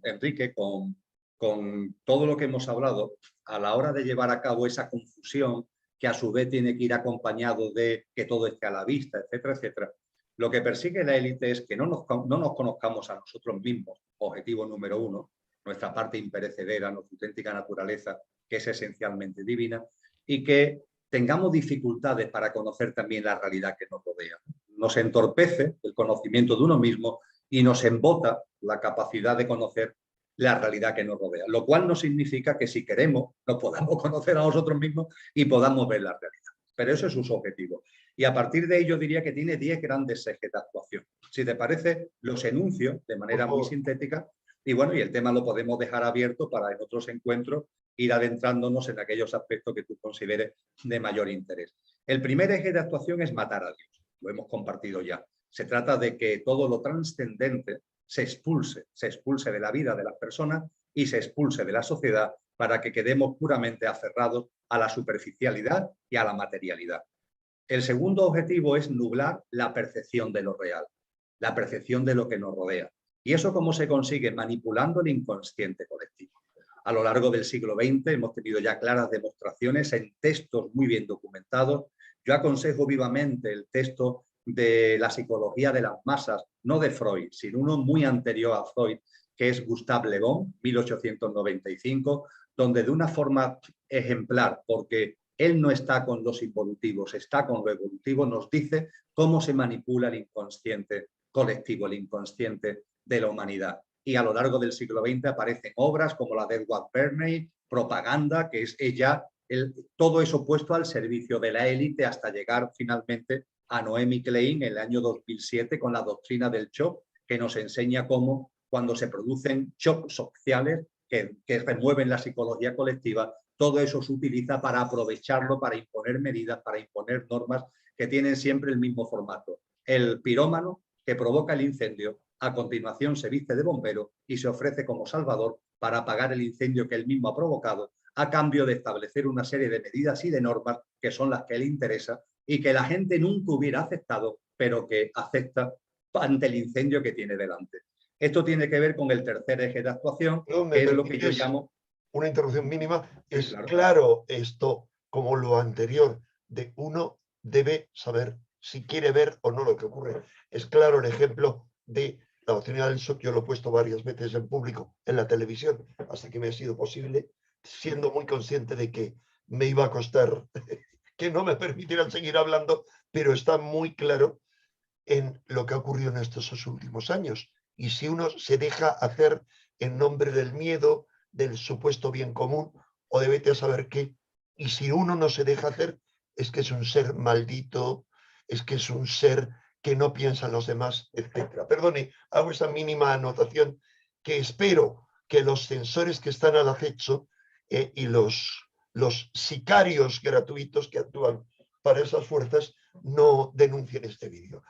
Enrique, con todo lo que hemos hablado, a la hora de llevar a cabo esa confusión, que a su vez tiene que ir acompañado de que todo esté a la vista, etcétera, etcétera, lo que persigue la élite es que no nos conozcamos a nosotros mismos, objetivo número uno, nuestra parte imperecedera, nuestra auténtica naturaleza, que es esencialmente divina, y que tengamos dificultades para conocer también la realidad que nos rodea. Nos entorpece el conocimiento de uno mismo y nos embota la capacidad de conocer la realidad que nos rodea, lo cual no significa que si queremos nos podamos conocer a nosotros mismos y podamos ver la realidad, pero eso es su objetivo. Y a partir de ello diría que tiene 10 grandes ejes de actuación. Si te parece, los enuncio de manera muy sintética y bueno, y el tema lo podemos dejar abierto para en otros encuentros ir adentrándonos en aquellos aspectos que tú consideres de mayor interés. El primer eje de actuación es matar a Dios, lo hemos compartido ya. Se trata de que todo lo trascendente se expulse de la vida de las personas y se expulse de la sociedad para que quedemos puramente aferrados a la superficialidad y a la materialidad. El segundo objetivo es nublar la percepción de lo real, la percepción de lo que nos rodea. ¿Y eso cómo se consigue? Manipulando el inconsciente colectivo. A lo largo del siglo XX hemos tenido ya claras demostraciones en textos muy bien documentados. Yo aconsejo vivamente el texto de la psicología de las masas, no de Freud, sino uno muy anterior a Freud, que es Gustave Le Bon, 1895, donde de una forma ejemplar, porque él no está con los involutivos, está con lo evolutivo, nos dice cómo se manipula el inconsciente colectivo, el inconsciente de la humanidad. Y a lo largo del siglo XX aparecen obras como la de Edward Bernay, Propaganda, que es ella, todo eso puesto al servicio de la élite hasta llegar finalmente a Noemi Klein en el año 2007 con la doctrina del shock, que nos enseña cómo cuando se producen shocks sociales que remueven la psicología colectiva, todo eso se utiliza para aprovecharlo, para imponer medidas, para imponer normas que tienen siempre el mismo formato. El pirómano que provoca el incendio, a continuación se viste de bombero y se ofrece como salvador para apagar el incendio que él mismo ha provocado, a cambio de establecer una serie de medidas y de normas que son las que le interesa y que la gente nunca hubiera aceptado, pero que acepta ante el incendio que tiene delante. Esto tiene que ver con el tercer eje de actuación, que es lo que yo llamo... Una interrupción mínima. Es sí, claro esto, como lo anterior, de uno debe saber si quiere ver o no lo que ocurre. Es claro el ejemplo de la doctrina del shock. Yo lo he puesto varias veces en público, en la televisión, hasta que me ha sido posible, siendo muy consciente de que me iba a costar que no me permitieran seguir hablando, pero está muy claro en lo que ha ocurrido en estos últimos años. Y si uno se deja hacer en nombre del miedo, del supuesto bien común, o de vete a saber qué, y si uno no se deja hacer, es que es un ser maldito, es que es un ser que no piensa en los demás, etc. Perdone, hago esa mínima anotación que espero que los censores que están al acecho y los sicarios gratuitos que actúan para esas fuerzas no denuncien este vídeo.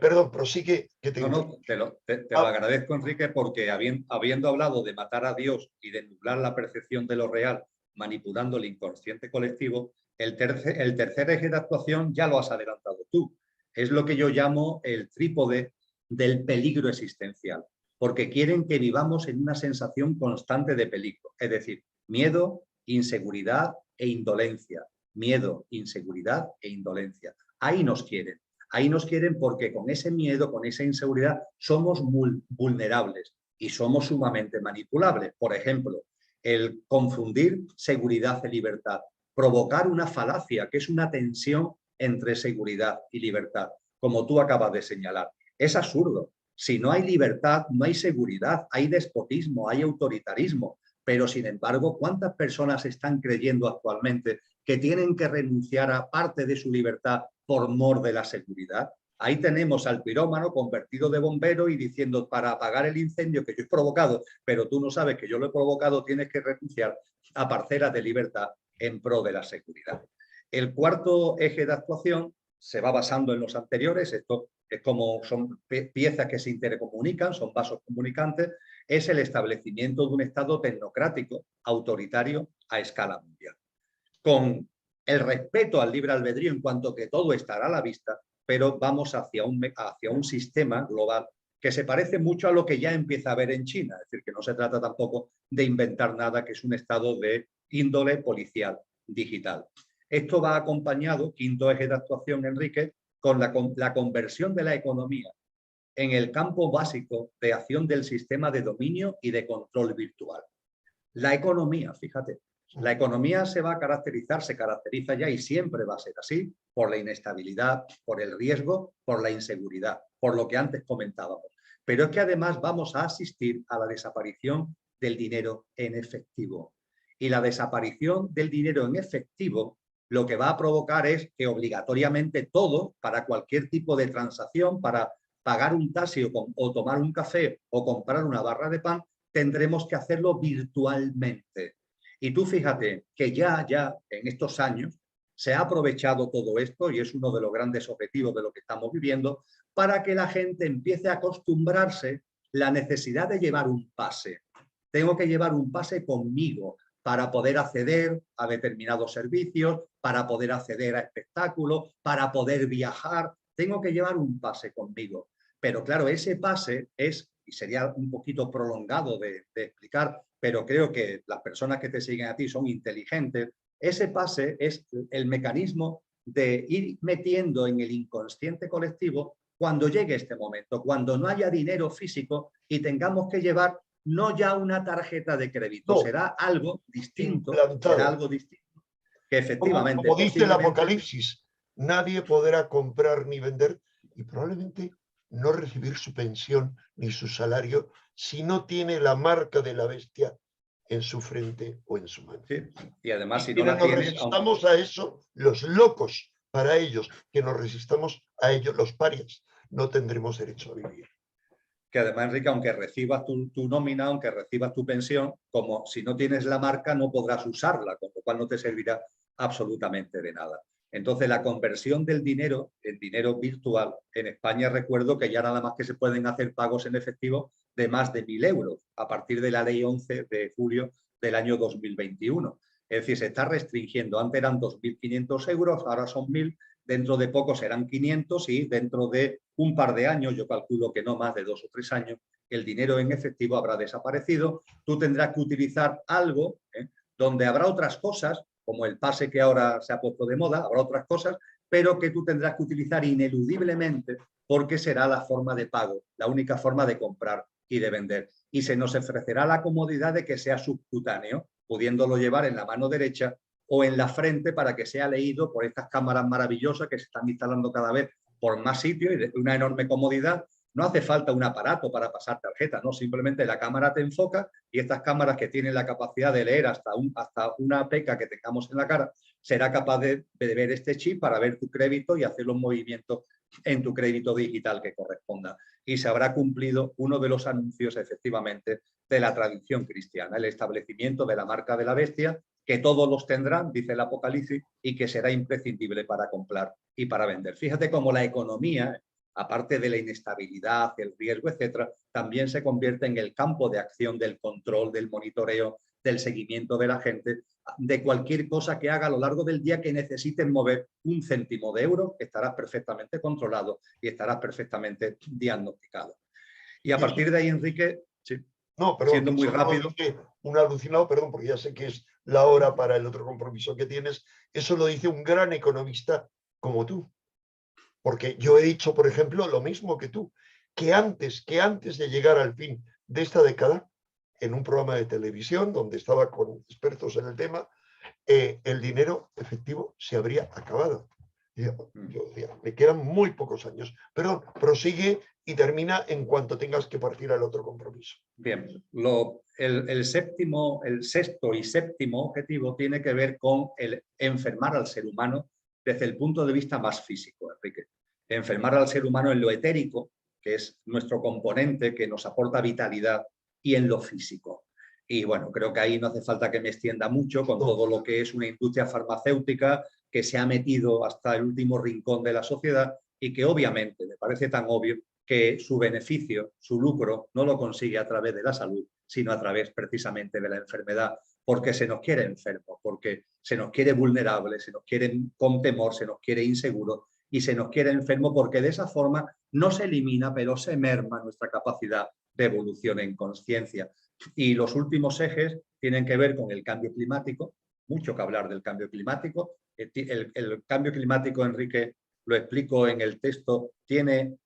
Perdón, prosigue. Que te lo agradezco, Enrique, porque habiendo hablado de matar a Dios y de nublar la percepción de lo real, manipulando el inconsciente colectivo, el tercer eje de actuación ya lo has adelantado tú. Es lo que yo llamo el trípode del peligro existencial, porque quieren que vivamos en una sensación constante de peligro, es decir, miedo, inseguridad e indolencia. Miedo, inseguridad e indolencia. Ahí nos quieren. Ahí nos quieren porque con ese miedo, con esa inseguridad, somos muy vulnerables y somos sumamente manipulables. Por ejemplo, el confundir seguridad y libertad, provocar una falacia, que es una tensión entre seguridad y libertad, como tú acabas de señalar. Es absurdo. Si no hay libertad, no hay seguridad, hay despotismo, hay autoritarismo. Pero, sin embargo, ¿cuántas personas están creyendo actualmente que tienen que renunciar a parte de su libertad por mor de la seguridad? Ahí tenemos al pirómano convertido de bombero y diciendo, para apagar el incendio que yo he provocado, pero tú no sabes que yo lo he provocado, tienes que renunciar a parcelas de libertad en pro de la seguridad. El cuarto eje de actuación se va basando en los anteriores. Esto es como son piezas que se intercomunican, son vasos comunicantes. Es el establecimiento de un Estado tecnocrático, autoritario a escala mundial, con el respeto al libre albedrío en cuanto que todo estará a la vista, pero vamos hacia un sistema global que se parece mucho a lo que ya empieza a haber en China. Es decir, que no se trata tampoco de inventar nada, que es un estado de índole policial digital. Esto va acompañado, quinto eje de actuación, Enrique, con la conversión de la economía en el campo básico de acción del sistema de dominio y de control virtual. La economía, fíjate, la economía se caracteriza ya y siempre va a ser así por la inestabilidad, por el riesgo, por la inseguridad, por lo que antes comentábamos. Pero es que además vamos a asistir a la desaparición del dinero en efectivo. Y la desaparición del dinero en efectivo lo que va a provocar es que obligatoriamente todo, para cualquier tipo de transacción, para pagar un taxi o tomar un café o comprar una barra de pan, tendremos que hacerlo virtualmente. Y tú fíjate que ya en estos años se ha aprovechado todo esto, y es uno de los grandes objetivos de lo que estamos viviendo, para que la gente empiece a acostumbrarse la necesidad de llevar un pase. Tengo que llevar un pase conmigo para poder acceder a determinados servicios, para poder acceder a espectáculos, para poder viajar. Tengo que llevar un pase conmigo. Pero claro, ese pase es, y sería un poquito prolongado de explicar, pero creo que las personas que te siguen a ti son inteligentes. Ese pase es el mecanismo de ir metiendo en el inconsciente colectivo cuando llegue este momento, cuando no haya dinero físico y tengamos que llevar no ya una tarjeta de crédito, No, será algo distinto, implantado. que Como, efectivamente, como dice el posiblemente... Apocalipsis, nadie podrá comprar ni vender y probablemente no recibir su pensión ni su salario si no tiene la marca de la bestia en su frente o en su mano. Sí. Y además, Y si no quienes la nos tienes... resistamos a eso, los locos, para ellos, que nos resistamos a ellos, los parias, no tendremos derecho a vivir. Que además, Enrique, aunque recibas tu nómina, aunque recibas tu pensión, como si no tienes la marca no podrás usarla, con lo cual no te servirá absolutamente de nada. Entonces, la conversión del dinero en dinero virtual, en España recuerdo que ya nada más que se pueden hacer pagos en efectivo de más de 1.000 euros a partir de la ley 11 de julio del año 2021. Es decir, se está restringiendo. Antes eran 2.500 euros, ahora son 1.000. Dentro de poco serán 500 y dentro de un par de años, yo calculo que no más de 2 o 3 años, el dinero en efectivo habrá desaparecido. Tú tendrás que utilizar algo donde habrá otras cosas, como el pase que ahora se ha puesto de moda, habrá otras cosas, pero que tú tendrás que utilizar ineludiblemente porque será la forma de pago, la única forma de comprar y de vender. Y se nos ofrecerá la comodidad de que sea subcutáneo, pudiéndolo llevar en la mano derecha o en la frente para que sea leído por estas cámaras maravillosas que se están instalando cada vez por más sitios y de una enorme comodidad. No hace falta un aparato para pasar tarjeta, ¿no? Simplemente la cámara te enfoca y estas cámaras que tienen la capacidad de leer hasta una peca que tengamos en la cara, será capaz de ver este chip para ver tu crédito y hacer los movimientos en tu crédito digital que corresponda. Y se habrá cumplido uno de los anuncios, efectivamente, de la tradición cristiana, el establecimiento de la marca de la bestia, que todos los tendrán, dice el Apocalipsis, y que será imprescindible para comprar y para vender. Fíjate cómo la economía, aparte de la inestabilidad, el riesgo, etcétera, también se convierte en el campo de acción del control, del monitoreo, del seguimiento de la gente, de cualquier cosa que haga a lo largo del día que necesiten mover un céntimo de euro, estarás perfectamente controlado y estarás perfectamente diagnosticado. Y a partir de ahí, Enrique, sí, no, perdón, siendo muy eso lo rápido. dice un alucinado, perdón, porque ya sé que es la hora para el otro compromiso que tienes. Eso lo dice un gran economista como tú. Porque yo he dicho, por ejemplo, lo mismo que tú, que antes de llegar al fin de esta década, en un programa de televisión donde estaba con expertos en el tema, el dinero efectivo se habría acabado. Yo decía, me quedan muy pocos años. Perdón, prosigue y termina en cuanto tengas que partir al otro compromiso. Bien, el sexto y séptimo objetivo tiene que ver con el enfermar al ser humano desde el punto de vista más físico, Enrique. Enfermar al ser humano en lo etérico, que es nuestro componente que nos aporta vitalidad, y en lo físico. Y bueno, creo que ahí no hace falta que me extienda mucho con todo lo que es una industria farmacéutica que se ha metido hasta el último rincón de la sociedad y que obviamente, me parece tan obvio, que su beneficio, su lucro, no lo consigue a través de la salud, sino a través precisamente de la enfermedad, porque se nos quiere enfermos, porque se nos quiere vulnerables, se nos quiere con temor, se nos quiere inseguro y se nos quiere enfermo porque de esa forma no se elimina, pero se merma nuestra capacidad de evolución en conciencia. Y los últimos ejes tienen que ver con el cambio climático, mucho que hablar del cambio climático. El cambio climático, Enrique, lo explico en el texto, tiene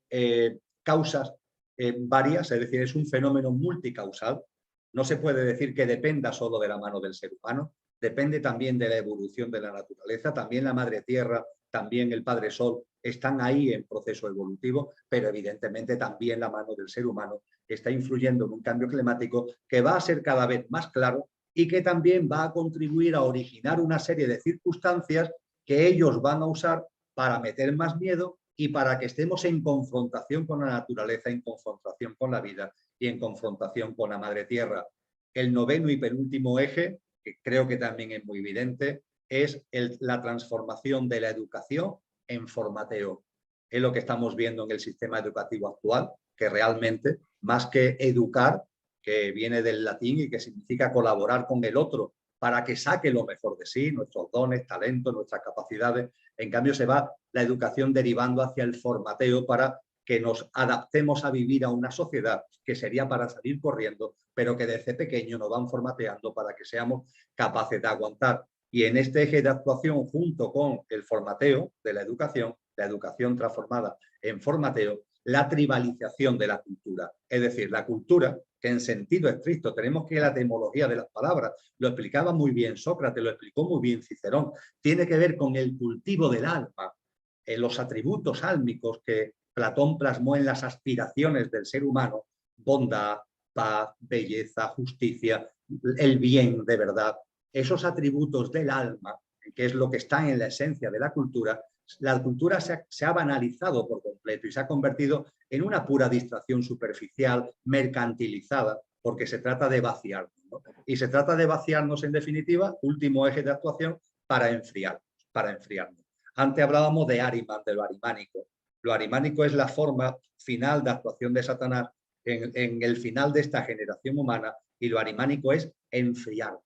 causas varias, es decir, es un fenómeno multicausal. No se puede decir que dependa solo de la mano del ser humano, depende también de la evolución de la naturaleza, también la madre tierra, también el padre sol están ahí en proceso evolutivo, pero evidentemente también la mano del ser humano está influyendo en un cambio climático que va a ser cada vez más claro y que también va a contribuir a originar una serie de circunstancias que ellos van a usar para meter más miedo y para que estemos en confrontación con la naturaleza, en confrontación con la vida y en confrontación con la madre tierra. El noveno y penúltimo eje, que creo que también es muy evidente, es la transformación de la educación en formateo. Es lo que estamos viendo en el sistema educativo actual, que realmente, más que educar, que viene del latín y que significa colaborar con el otro para que saque lo mejor de sí, nuestros dones, talentos, nuestras capacidades. En cambio, se va la educación derivando hacia el formateo para que nos adaptemos a vivir a una sociedad que sería para salir corriendo, pero que desde pequeño nos van formateando para que seamos capaces de aguantar. Y en este eje de actuación, junto con el formateo de la educación transformada en formateo, la tribalización de la cultura. Es decir, la cultura, que en sentido estricto tenemos que la etimología de las palabras, lo explicaba muy bien Sócrates, lo explicó muy bien Cicerón, tiene que ver con el cultivo del alma, los atributos álmicos que Platón plasmó en las aspiraciones del ser humano, bondad, paz, belleza, justicia, el bien de verdad. Esos atributos del alma, que es lo que está en la esencia de la cultura se ha banalizado por completo y se ha convertido en una pura distracción superficial, mercantilizada, porque se trata de vaciarnos, ¿no? Y se trata de vaciarnos, en definitiva, último eje de actuación, para enfriarnos. Antes hablábamos de Ariman, de lo arimánico. Lo arimánico es la forma final de actuación de Satanás en el final de esta generación humana, y lo arimánico es enfriarnos.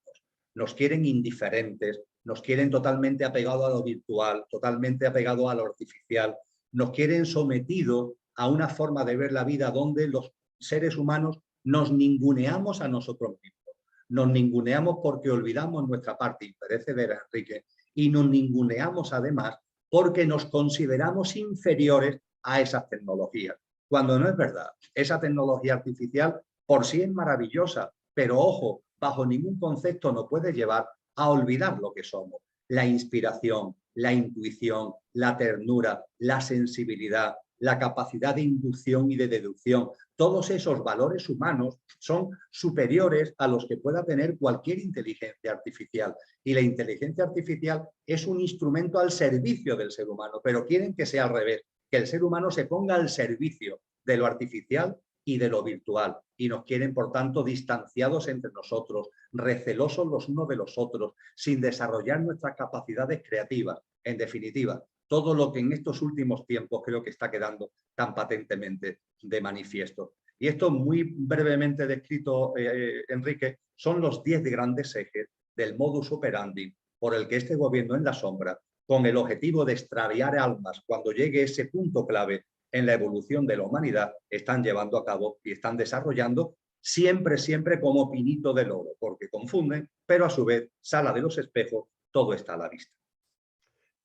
Nos quieren indiferentes, nos quieren totalmente apegados a lo virtual, totalmente apegados a lo artificial, nos quieren sometidos a una forma de ver la vida donde los seres humanos nos ninguneamos a nosotros mismos. Nos ninguneamos porque olvidamos nuestra parte imperecedera, Enrique, y nos ninguneamos además porque nos consideramos inferiores a esas tecnologías, cuando no es verdad. Esa tecnología artificial por sí es maravillosa, pero ojo, bajo ningún concepto nos puede llevar a olvidar lo que somos. La inspiración, la intuición, la ternura, la sensibilidad, la capacidad de inducción y de deducción, todos esos valores humanos son superiores a los que pueda tener cualquier inteligencia artificial. Y la inteligencia artificial es un instrumento al servicio del ser humano, pero quieren que sea al revés, que el ser humano se ponga al servicio de lo artificial y de lo virtual, y nos quieren, por tanto, distanciados entre nosotros, recelosos los unos de los otros, sin desarrollar nuestras capacidades creativas. En definitiva, todo lo que en estos últimos tiempos creo que está quedando tan patentemente de manifiesto. Y esto, muy brevemente descrito, Enrique, son los 10 grandes ejes del modus operandi por el que este gobierno en la sombra, con el objetivo de extraviar almas cuando llegue ese punto clave en la evolución de la humanidad, están llevando a cabo y están desarrollando siempre, siempre como pinito del oro, porque confunden, pero a su vez, sala de los espejos, todo está a la vista.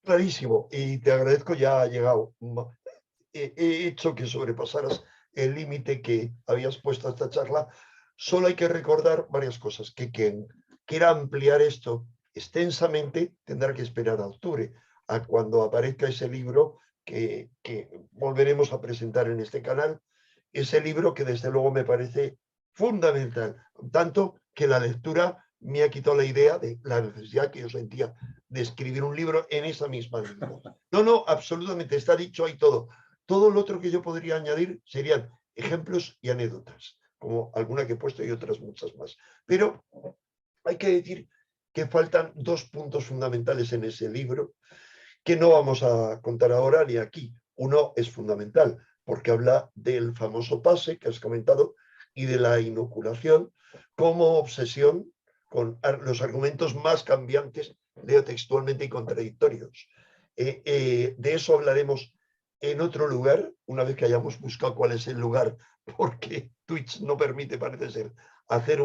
Clarísimo, y te agradezco, ya ha llegado. He hecho que sobrepasaras el límite que habías puesto a esta charla. Solo hay que recordar varias cosas, que quien quiera ampliar esto extensamente tendrá que esperar a octubre, a cuando aparezca ese libro que volveremos a presentar en este canal, ese libro que desde luego me parece fundamental, tanto que la lectura me ha quitado la idea de la necesidad que yo sentía de escribir un libro en esa misma lengua. No, absolutamente, está dicho ahí todo. Todo lo otro que yo podría añadir serían ejemplos y anécdotas, como alguna que he puesto y otras muchas más. Pero hay que decir que faltan 2 puntos fundamentales en ese libro que no vamos a contar ahora ni aquí. Uno es fundamental, porque habla del famoso pase que has comentado y de la inoculación como obsesión con los argumentos más cambiantes, leo textualmente, y contradictorios. De eso hablaremos en otro lugar, una vez que hayamos buscado cuál es el lugar, porque Twitch no permite, parece ser, hacer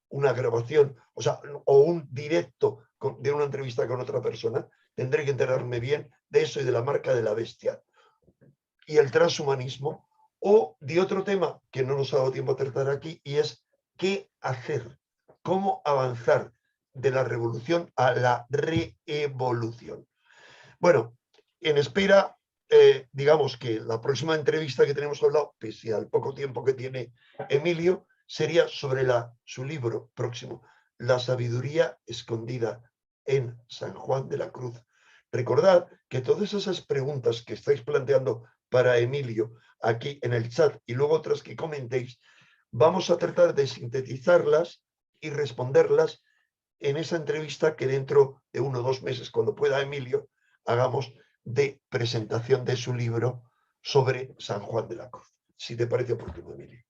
una grabación, o sea, o un directo de una entrevista con otra persona. Tendré que enterarme bien de eso y de la marca de la bestia y el transhumanismo, o de otro tema que no nos ha dado tiempo a tratar aquí, y es qué hacer, cómo avanzar de la revolución a la reevolución. Bueno, en espera, digamos que la próxima entrevista que tenemos hablado, pese al poco tiempo que tiene Emilio, sería sobre su libro próximo, La sabiduría escondida en San Juan de la Cruz. Recordad que todas esas preguntas que estáis planteando para Emilio aquí en el chat y luego otras que comentéis, vamos a tratar de sintetizarlas y responderlas en esa entrevista que dentro de 1 o 2 meses, cuando pueda Emilio, hagamos de presentación de su libro sobre San Juan de la Cruz. Si te parece oportuno, Emilio.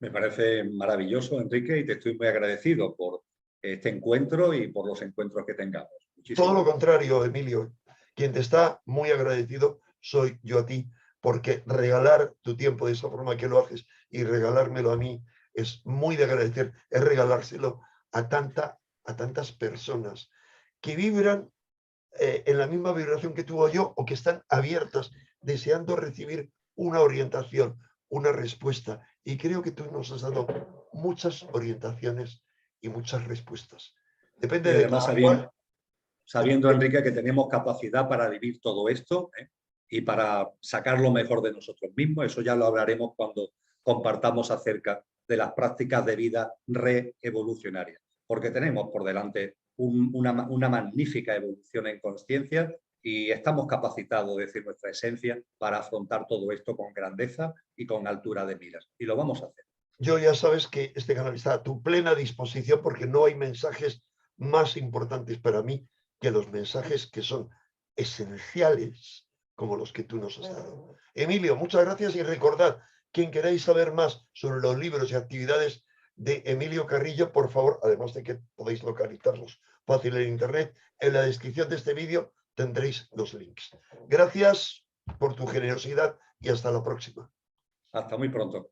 Me parece maravilloso, Enrique, y te estoy muy agradecido por este encuentro y por los encuentros que tengamos. Todo lo Muchísimas contrario, Emilio. Quien te está muy agradecido soy yo a ti, porque regalar tu tiempo de esa forma que lo haces y regalármelo a mí es muy de agradecer, es regalárselo a tantas personas que vibran en la misma vibración que tú o yo, o que están abiertas, deseando recibir una orientación, una respuesta. Y creo que tú nos has dado muchas orientaciones y muchas respuestas. Y Depende de además cada cual. sabiendo, Enrique, que tenemos capacidad para vivir todo esto, ¿eh? Y para sacar lo mejor de nosotros mismos. Eso ya lo hablaremos cuando compartamos acerca de las prácticas de vida reevolucionarias, porque tenemos por delante una magnífica evolución en conciencia y estamos capacitados, es decir, nuestra esencia, para afrontar todo esto con grandeza y con altura de miras. Y lo vamos a hacer. Yo ya sabes que este canal está a tu plena disposición, porque no hay mensajes más importantes para mí que los mensajes que son esenciales como los que tú nos has dado. Emilio, muchas gracias, y recordad, quien queráis saber más sobre los libros y actividades de Emilio Carrillo, por favor, además de que podéis localizarlos fácil en internet, en la descripción de este vídeo tendréis los links. Gracias por tu generosidad y hasta la próxima. Hasta muy pronto.